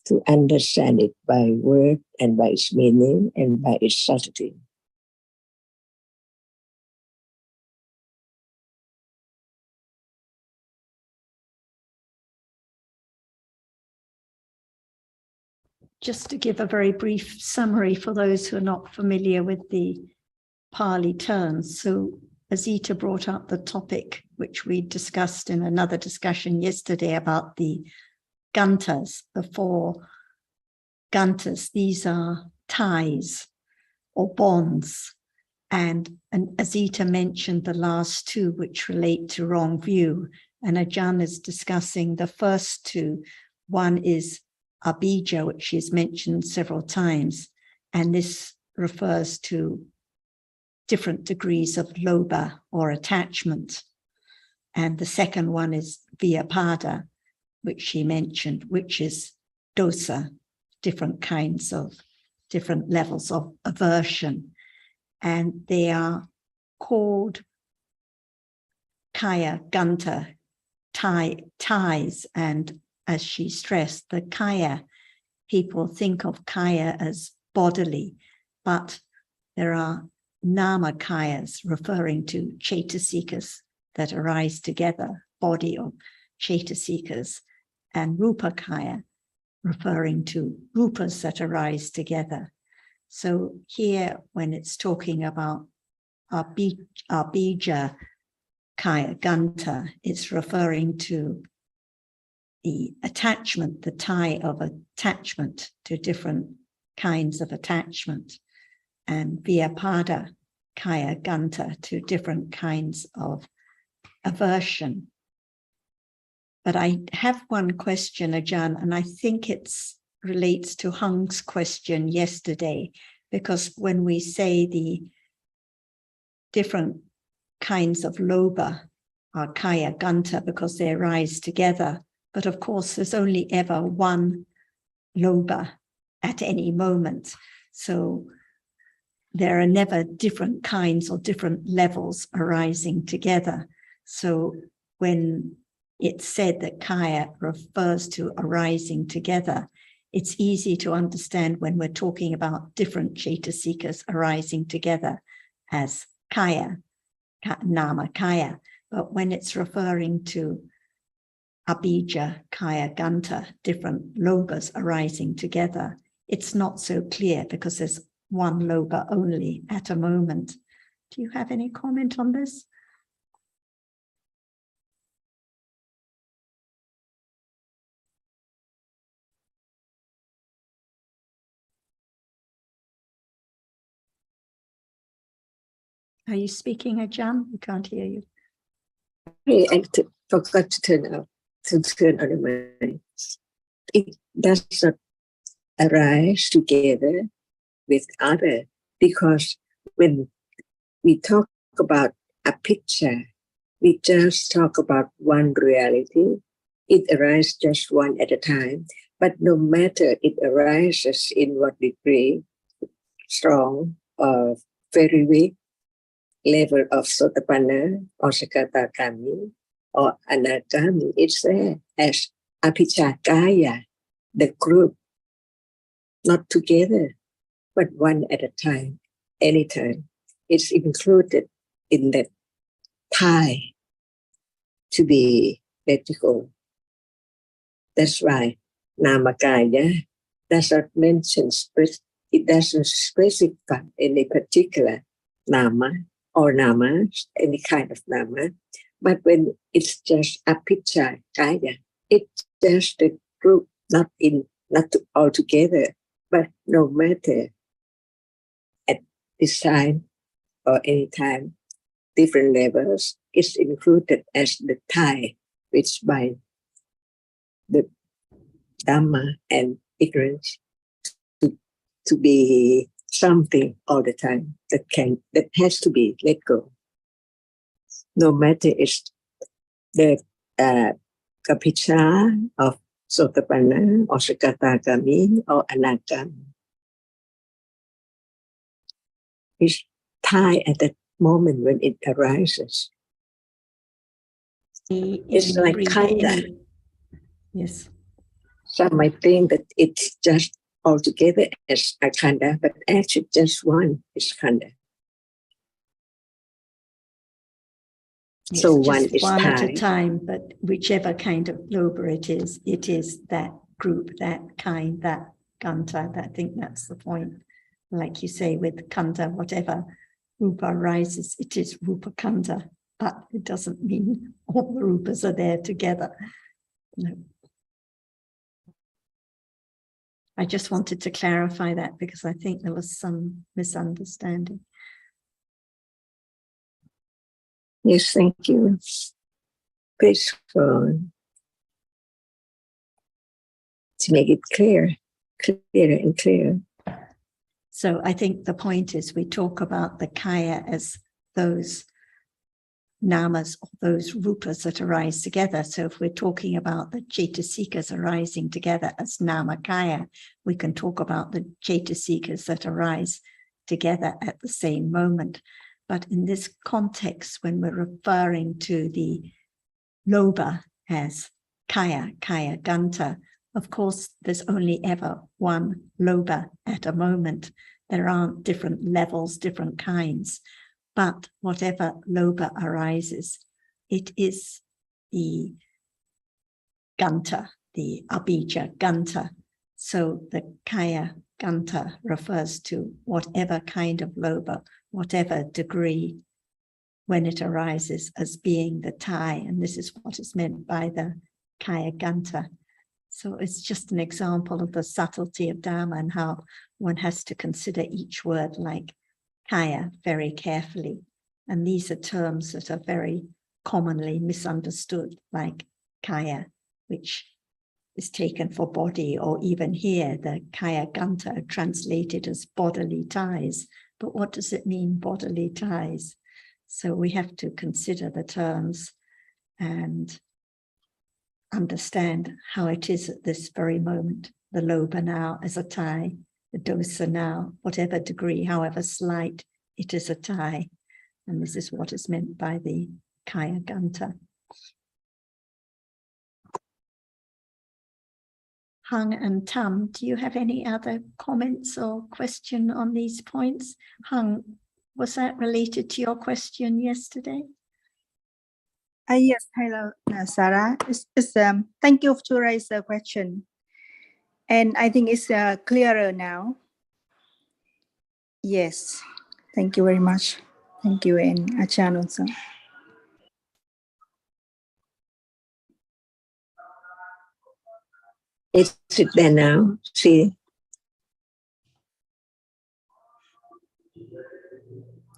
to understand it by word and by its meaning and by its subtlety. Just to give a very brief summary for those who are not familiar with the Pali terms. So Azita brought up the topic, which we discussed in another discussion yesterday, about the gantas, the 4 gantas. These are ties or bonds. And Azita mentioned the last 2, which relate to wrong view. And Ajahn is discussing the first 2. One is abhija, which is mentioned several times. And this refers to different degrees of lobha or attachment. And the second one is vyapada, which she mentioned, which is dosa, different levels of aversion. And they are called kaya ganta, ties. And as she stressed, the kaya, people think of kaya as bodily, but there are namakayas referring to chaitasikas that arise together, body of chaitasikas, and rupakaya referring to rupas that arise together. So here, when it's talking about abhija kaya ganta, it's referring to the attachment, the tie of attachment to different kinds of attachment, and vyapada kaya ganta to different kinds of aversion. But I have one question, Ajahn, and I think it relates to Hung's question yesterday, because when we say the different kinds of lobha are kaya ganta because they arise together, but of course there's only ever one lobha at any moment. So there are never different kinds or different levels arising together. So when it's said that kaya refers to arising together, it's easy to understand when we're talking about different chaitasikas arising together as kaya, nama kaya. But when it's referring to abhija kaya ganta, different lobhas arising together, it's not so clear because there's one lobha only at a moment. Do you have any comment on this? Are you speaking, Ajahn? We can't hear you. I forgot to turn on the mic. It does not arise together with other, because when we talk about a picture, we just talk about one reality. It arises just one at a time. But no matter it arises in what degree, strong or very weak, level of Sotapanna or Sakatagami or Anagami, it's there as Apichakaya, the group, not together, but one at a time, anytime. It's included in that tie to be practical. That's why Namakaya does not mention, it doesn't specify any particular Nama or Namas, any kind of Nama. But when it's just Apicca Kaya, it's just the group, not all together, but no matter at this time or any time, different levels, it's included as the tie which by the Dhamma and ignorance to be something all the time that has to be let go. No matter it's the Kapicca of Sotapanna or Sakatagami or Anagami. It's tie at that moment when it arises. It's like kanda. Yes. Some might think that it's just all together as a kanda, but actually just one is kanda. It's So just one is one at a tie. time, but whichever kind of loba it is that group, that kind, that kanta. I think that's the point. Like you say with kanda, whatever rupa arises, it is rupa kanda, but it doesn't mean all the rupas are there together. No. I just wanted to clarify that because I think there was some misunderstanding. Yes, thank you. Please go on. To make it clearer and clearer. So I think the point is we talk about the kaya as those namas, or those rupas that arise together. So if we're talking about the cetasikas arising together as namakaya, we can talk about the cetasikas that arise together at the same moment. But in this context, when we're referring to the loba as kaya ganta, of course, there's only ever one loba at a moment. There aren't different levels, different kinds. But whatever loba arises, it is the ganta, the abhijja ganta. So the kaya ganta refers to whatever kind of loba, whatever degree, when it arises as being the tie. And this is what is meant by the kaya ganta. So it's just an example of the subtlety of Dhamma and how one has to consider each word like kaya very carefully. And these are terms that are very commonly misunderstood, like kaya, which is taken for body, or even here, the kaya ganta are translated as bodily ties. But what does it mean, bodily ties? So we have to consider the terms and understand how it is at this very moment. The loba now is a tie, the dosa now, whatever degree, however slight, it is a tie. And this is what is meant by the kaya ganta. Hung and Tam, do you have any other comments or question on these points? Hung, was that related to your question yesterday? Yes, hello, Sarah. Thank you to raise the question. And I think it's clearer now. Yes, thank you very much. Thank you, and Achan also. Is it there now? See?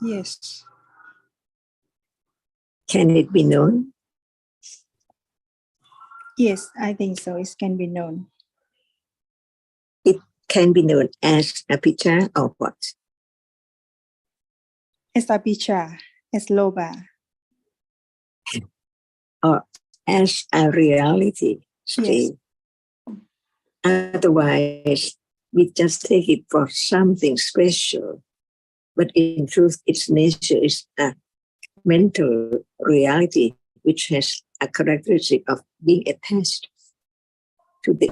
Yes. Can it be known? Yes, I think so. It can be known. It can be known as a picture or what? As Abhijja, as Loba. Or as a reality. See? Yes. Otherwise, we just take it for something special. But in truth, its nature is a mental reality which has a characteristic of being attached to the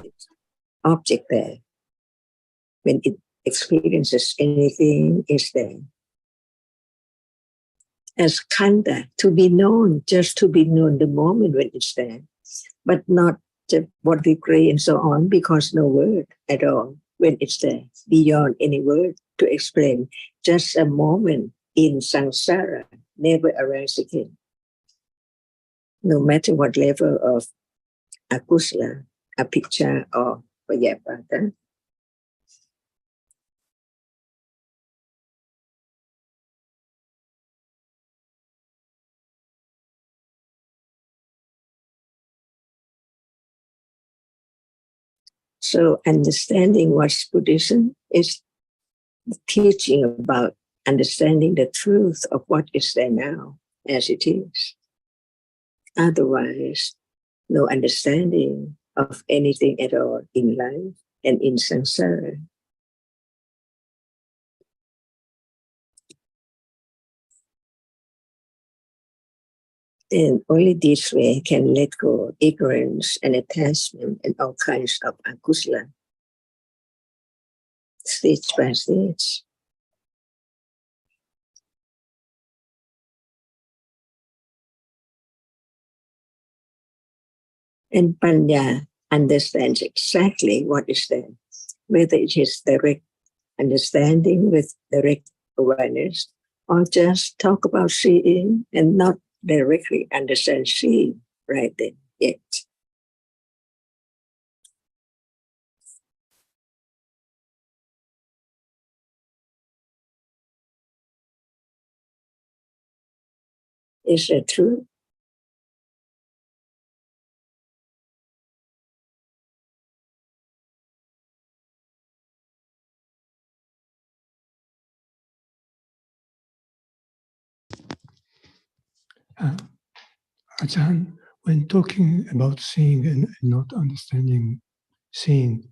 object there. when it experiences anything, is there. As kanda, to be known, just to be known the moment when it's there, but not what we pray and so on, because no word at all when it's there, beyond any word to explain. Just a moment in samsara, never arise again. No matter what level of akusala, apicca, or vayapata. So understanding what's Buddhism is the teaching about understanding the truth of what is there now as it is. Otherwise, no understanding of anything at all in life and in samsara. And only this way can let go ignorance and attachment and all kinds of akusala, stage by stage. And Panya understands exactly what is there, whether it is direct understanding with direct awareness, or just talk about seeing and not directly understand seeing right then yet. Is that true? Ajahn, when talking about seeing and not understanding seeing,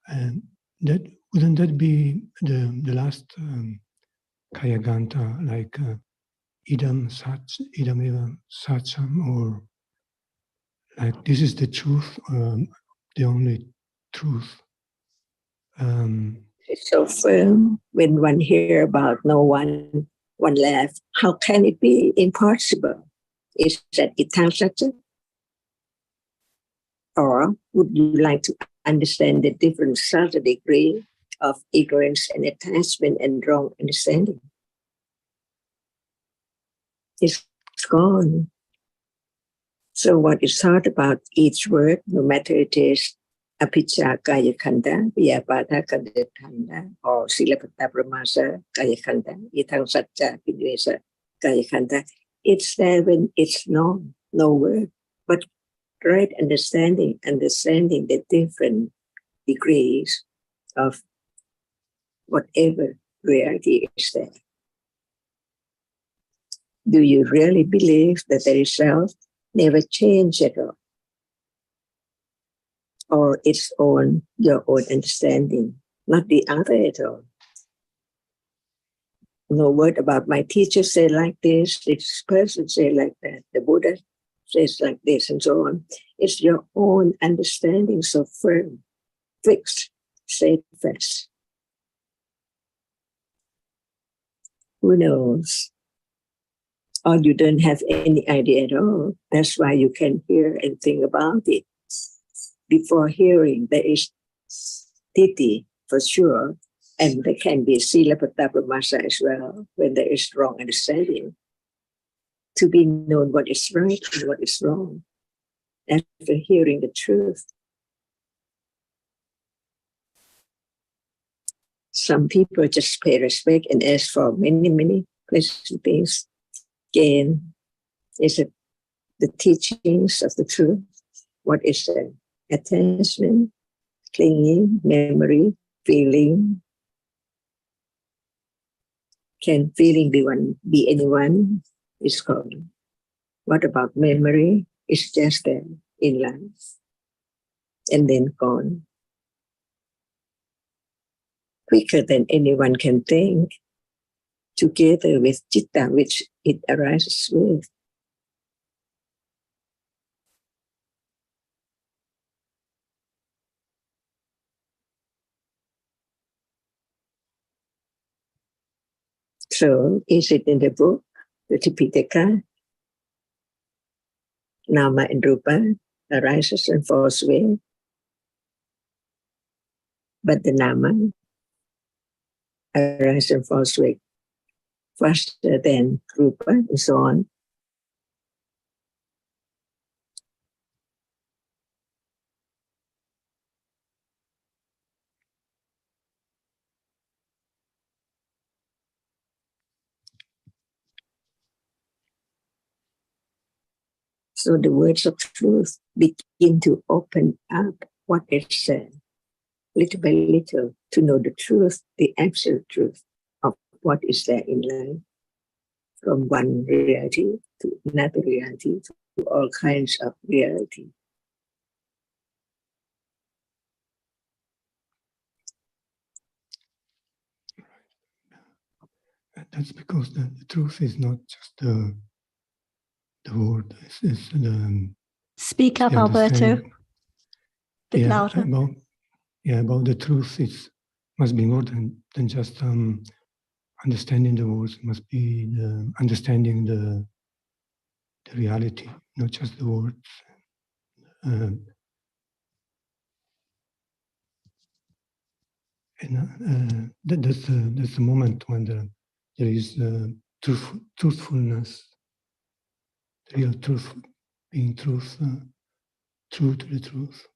and that wouldn't that be the last Kayaganta, like idam eva sacham, or like this is the truth, the only truth? It's so firm when one hear about no one left. How can it be impossible? Is that Itangsatya? Or would you like to understand the different subtle degree of ignorance and attachment and wrong understanding? It's gone. So what is thought about each word, no matter it is apicca kaya khanda, vyapada kaya khanda, or silapata brahmasa kaya khanda, itang satya pidvesa kaya khanda, it's there when it's known, no word, but right understanding the different degrees of whatever reality is there. Do you really believe that the result never change at all? Or its own, your own understanding, not the other at all? No word about my teacher say like this person say like that, the Buddha says like this, and so on. It's your own understanding, so firm, fixed, steadfast. Who knows? Or you don't have any idea at all. That's why you can hear and think about it. Before hearing, there is titi for sure, and there can be silapata brahmasa as well when there is wrong understanding. To be known what is right and what is wrong after hearing the truth. Some people just pay respect and ask for many, many pleasant things. Again, is it the teachings of the truth? What is the attachment, clinging, memory, feeling? Can feeling be anyone? It's called. What about memory? It's just there in life and then gone. Quicker than anyone can think, together with citta, which it arises with. So is it in the book, the Tipitaka? Nama and Rupa arises and falls away, but the Nama arises and falls away faster than Rupa and so on. So the words of truth begin to open up what is said, little by little, to know the truth, the absolute truth of what is there in life, from one reality to another reality, to all kinds of reality. That's because the truth is not just the word, it's Speak up, the Alberto. understanding. Bit Yeah, louder. about the truth, it must be more than just understanding the words. It must be understanding the reality, not just the words. That's the moment when there is truthfulness, real truth, being truth, true to the truth.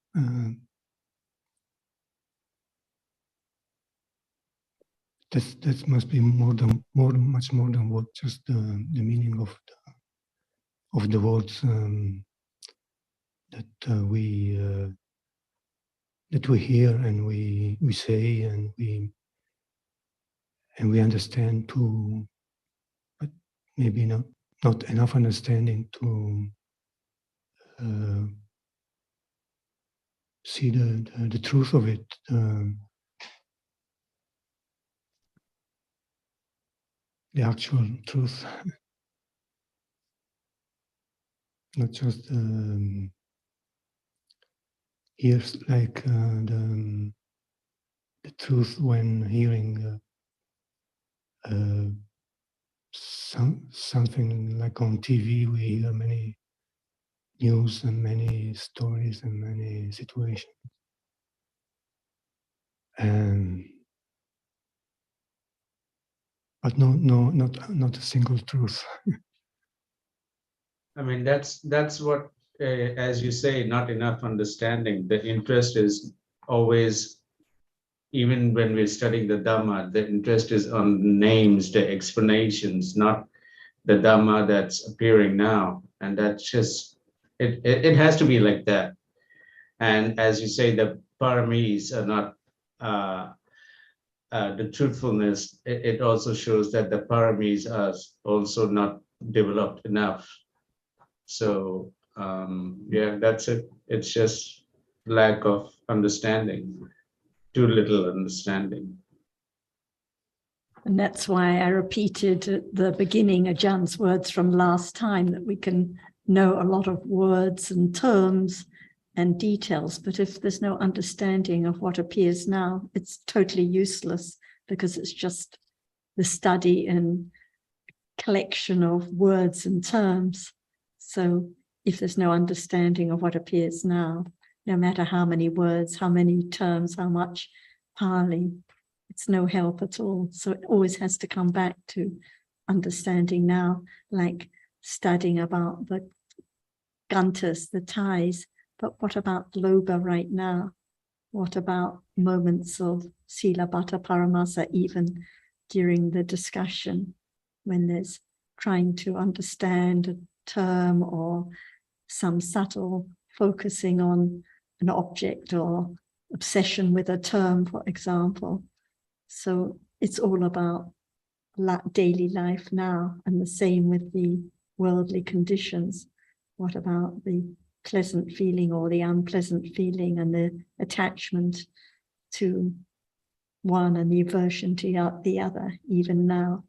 That must be much more than what just the meaning of the words that we hear and we say and we understand too, but maybe not enough understanding to see the truth of it. The actual truth, not just hears like the truth when hearing something like on TV. We hear many news and many stories and many situations, but not a single truth. I mean, that's what, as you say, not enough understanding. The interest is always, even when we're studying the Dhamma, the interest is on names, the explanations, not the Dhamma that's appearing now. And that's just, it has to be like that. And as you say, the paramis are not, the truthfulness, it also shows that the paramis are also not developed enough. So yeah, that's it. It's just lack of understanding, too little understanding. And that's why I repeated at the beginning of Jan's words from last time, that we can know a lot of words and terms and details, but if there's no understanding of what appears now, it's totally useless, because it's just the study and collection of words and terms. So if there's no understanding of what appears now, no matter how many words, how many terms, how much Pali, it's no help at all. So it always has to come back to understanding now, like studying about the gantas, the ties, but what about Loba right now? What about moments of Sila Bhatta Paramasa, even during the discussion, when there's trying to understand a term or some subtle focusing on an object or obsession with a term, for example. So it's all about daily life now, and the same with the worldly conditions. What about the pleasant feeling or the unpleasant feeling, and the attachment to one and the aversion to the other, even now?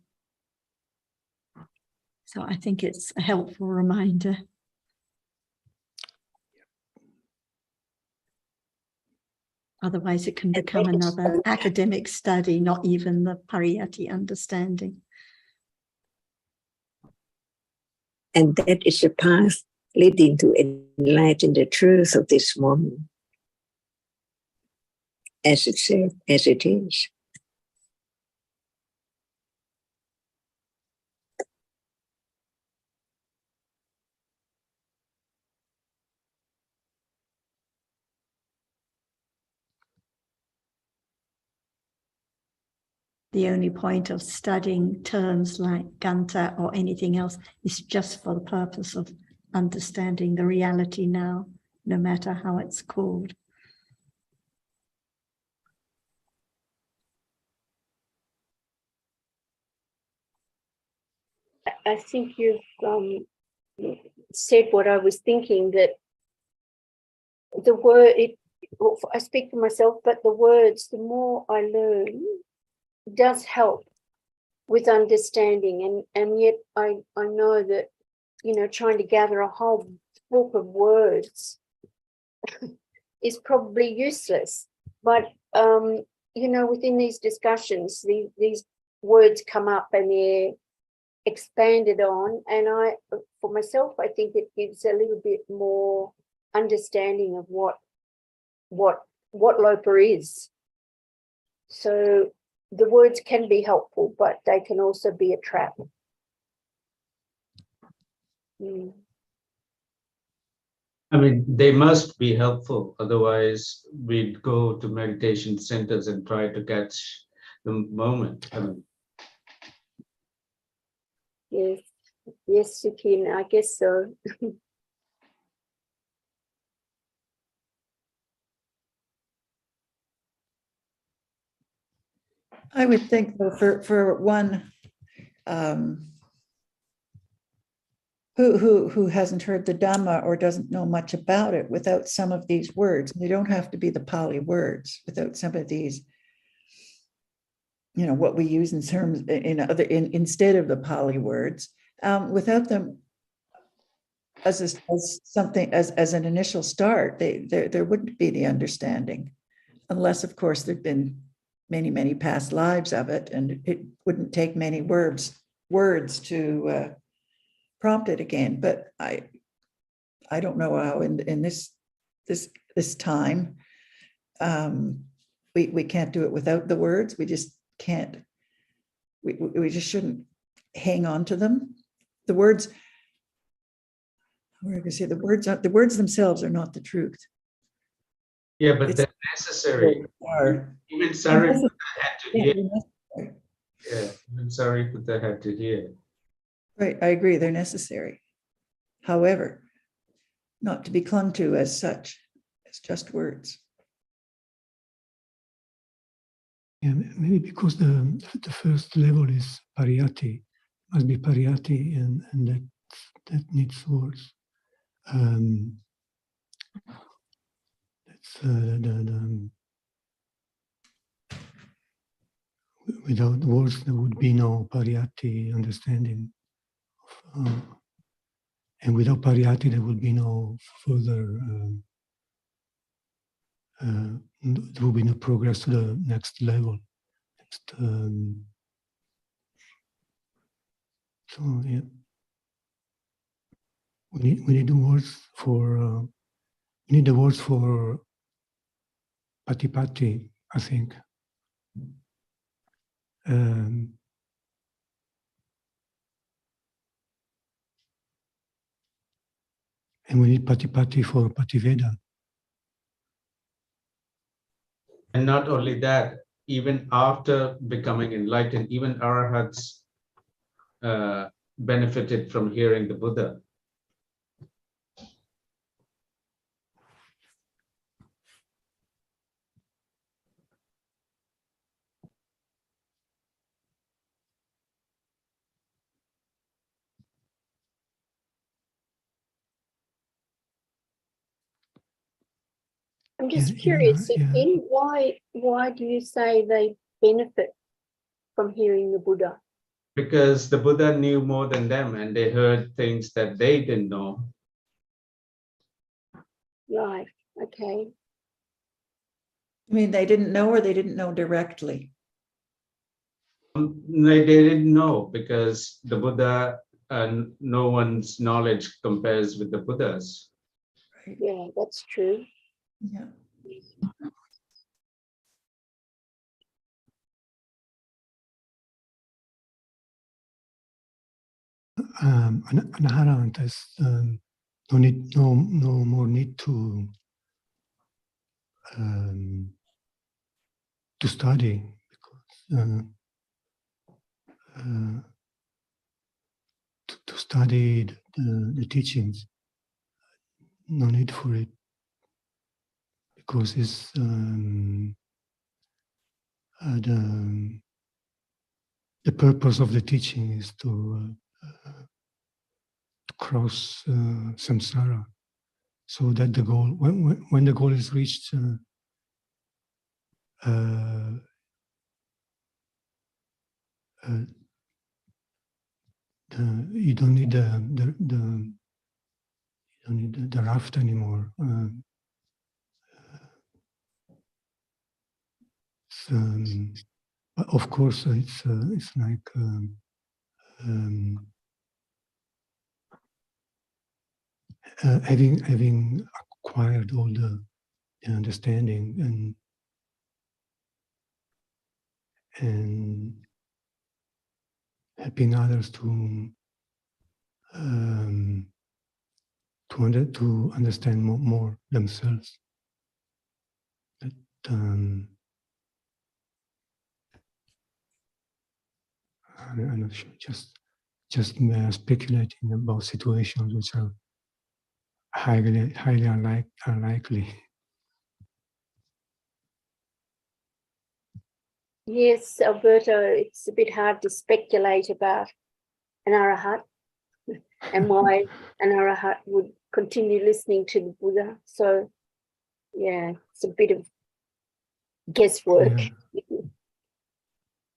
So I think it's a helpful reminder. Otherwise, it can become another academic study, not even the pariyatti understanding. And that is the path leading to enlighten the truth of this moment, as it said, as it is. The only point of studying terms like Ganta or anything else is just for the purpose of understanding the reality now, no matter how it's called. I think you've said what I was thinking, that the word, well, I speak for myself, but the words, the more I learn, does help with understanding. And yet I know that, you know, trying to gather a whole book of words is probably useless. But, you know, within these discussions, these words come up and they're expanded on. And for myself, I think it gives a little bit more understanding of what Lopa is. So the words can be helpful, but they can also be a trap. I mean, they must be helpful. Otherwise, we'd go to meditation centers and try to catch the moment. I mean, Yes, Sukin, I guess so. I would think though, for one who hasn't heard the Dhamma or doesn't know much about it, without some of these words, they don't have to be the Pali words, without some of these, you know, what we use in terms instead of the Pali words, without them as something as an initial start, there wouldn't be the understanding, unless of course there'd been many past lives of it, and it wouldn't take many words to prompt it again. But I don't know how in this time we can't do it without the words. We just can't. We just shouldn't hang on to them. The words. We're going to say the words themselves are not the truth. yeah, but they're necessary. Even Sariputta had to hear. Yeah, even Sariputta had to hear. Right, I agree, they're necessary. However, not to be clung to as such, as just words. Yeah, maybe because the first level is pariyati, must be pariyati, and that needs words. That's without words there would be no pariyati understanding, and without pariyati there would be no further. There will be no progress to the next level. So yeah, we need the words for we need the words for patipati, I think. And we need patipati for pativeda. And not only that, even after becoming enlightened, even arahats benefited from hearing the Buddha. I'm just curious, Sukin, why do you say they benefit from hearing the Buddha? Because the Buddha knew more than them, and they heard things that they didn't know. Right, okay. I mean, they didn't know, or they didn't know directly? They didn't know, because the Buddha no one's knowledge compares with the Buddha's. Yeah, that's true. Yeah. An arahant has no more need to study, because to study the teachings, no need for it, because it's the purpose of the teaching is to cross samsara, so that the goal, when the goal is reached, you don't need the raft anymore. But of course, it's like having acquired all the understanding and helping others to understand more themselves. That I'm not sure, just speculating about situations which are highly unlikely. Yes, Alberto, it's a bit hard to speculate about an arahat and why an arahat would continue listening to the Buddha. So, yeah, it's a bit of guesswork. Yeah.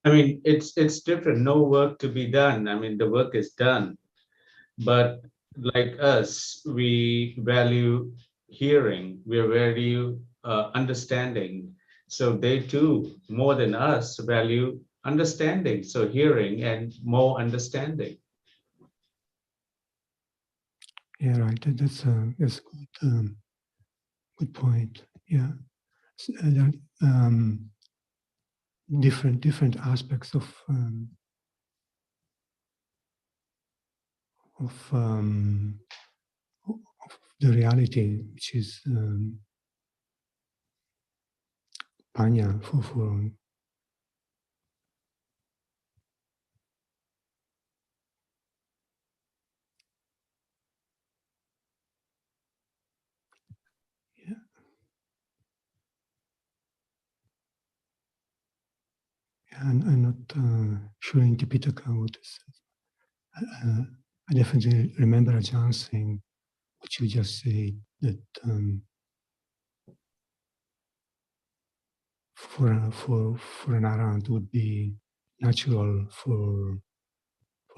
I mean, it's different. No work to be done. I mean, the work is done. But like us, we value hearing, we value understanding. So they too, more than us, value understanding. So hearing and more understanding. Yeah, right. That's a good point. Yeah, there are different aspects of the reality, which is panya for yeah. I'm not sure in Tipitaka what is. I definitely remember Ajahn saying what you just said, that for an arahant would be natural for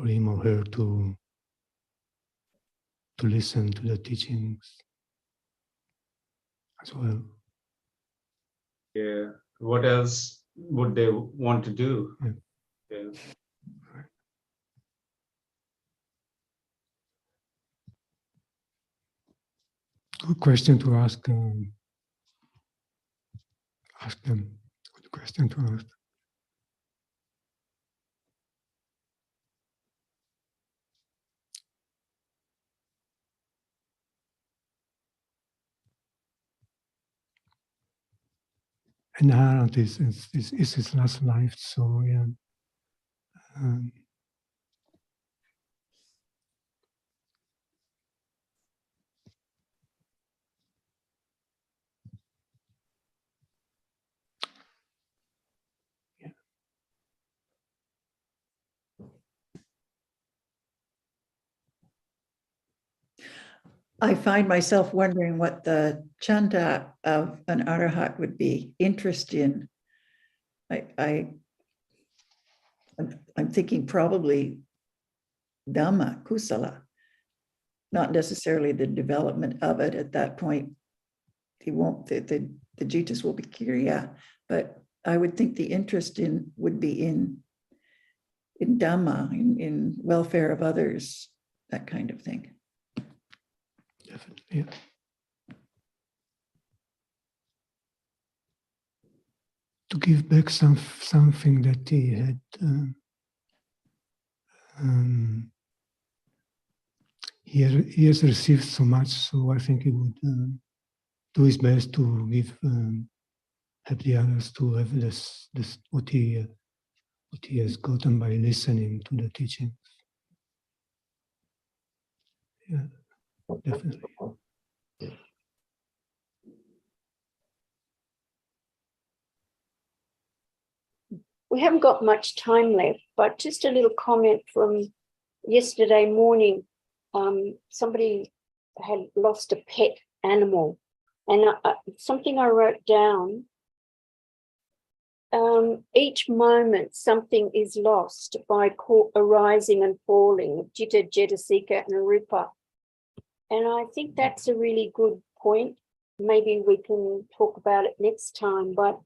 him or her to listen to the teachings as well. Yeah. What else would they want to do? Yeah. Yeah. Good question to ask. Ask them. Good question to ask. And Harald is his last life, so yeah. I find myself wondering what the chanda of an arahat would be interested in. I'm thinking probably Dhamma, kusala, not necessarily the development of it at that point. He won't, the jitas will be kriya, but I would think the interest would be in in Dhamma, in welfare of others, that kind of thing. Definitely. Yeah. To give back something that he had he has received so much, so I think he would do his best to give help the others to have this what he has gotten by listening to the teaching. Yeah, definitely. We haven't got much time left, but just a little comment from yesterday morning. Somebody had lost a pet animal, and something I wrote down. Each moment something is lost by arising and falling, Jitta, Jetasika, and Arupa. And I think that's a really good point. Maybe we can talk about it next time, but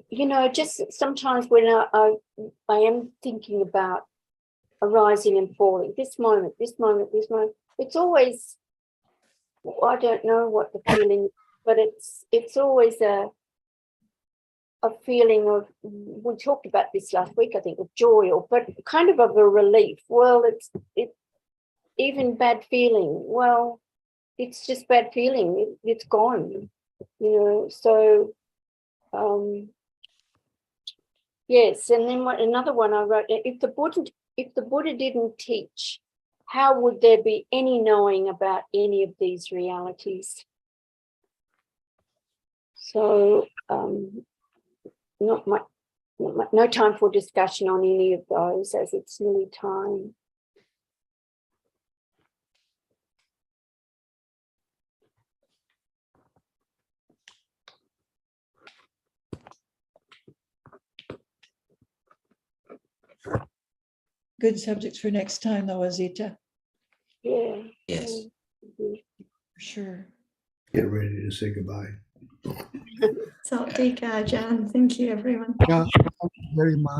you know, just sometimes when I am thinking about arising and falling, this moment, it's always, I don't know what the feeling, but it's always a feeling of, we talked about this last week, I think, of joy, but kind of a relief. Well, it's even bad feeling. Well, it's just bad feeling. It's gone, you know. So, yes. And then another one I wrote: if the Buddha didn't teach, how would there be any knowing about any of these realities? So, no time for discussion on any of those, as it's nearly time. Good subjects for next time, though, Azita, Yeah. Yes. Yeah. for sure. Get ready to say goodbye. Sawadee ka, Jan. Thank you, everyone. Yeah, thank you very much.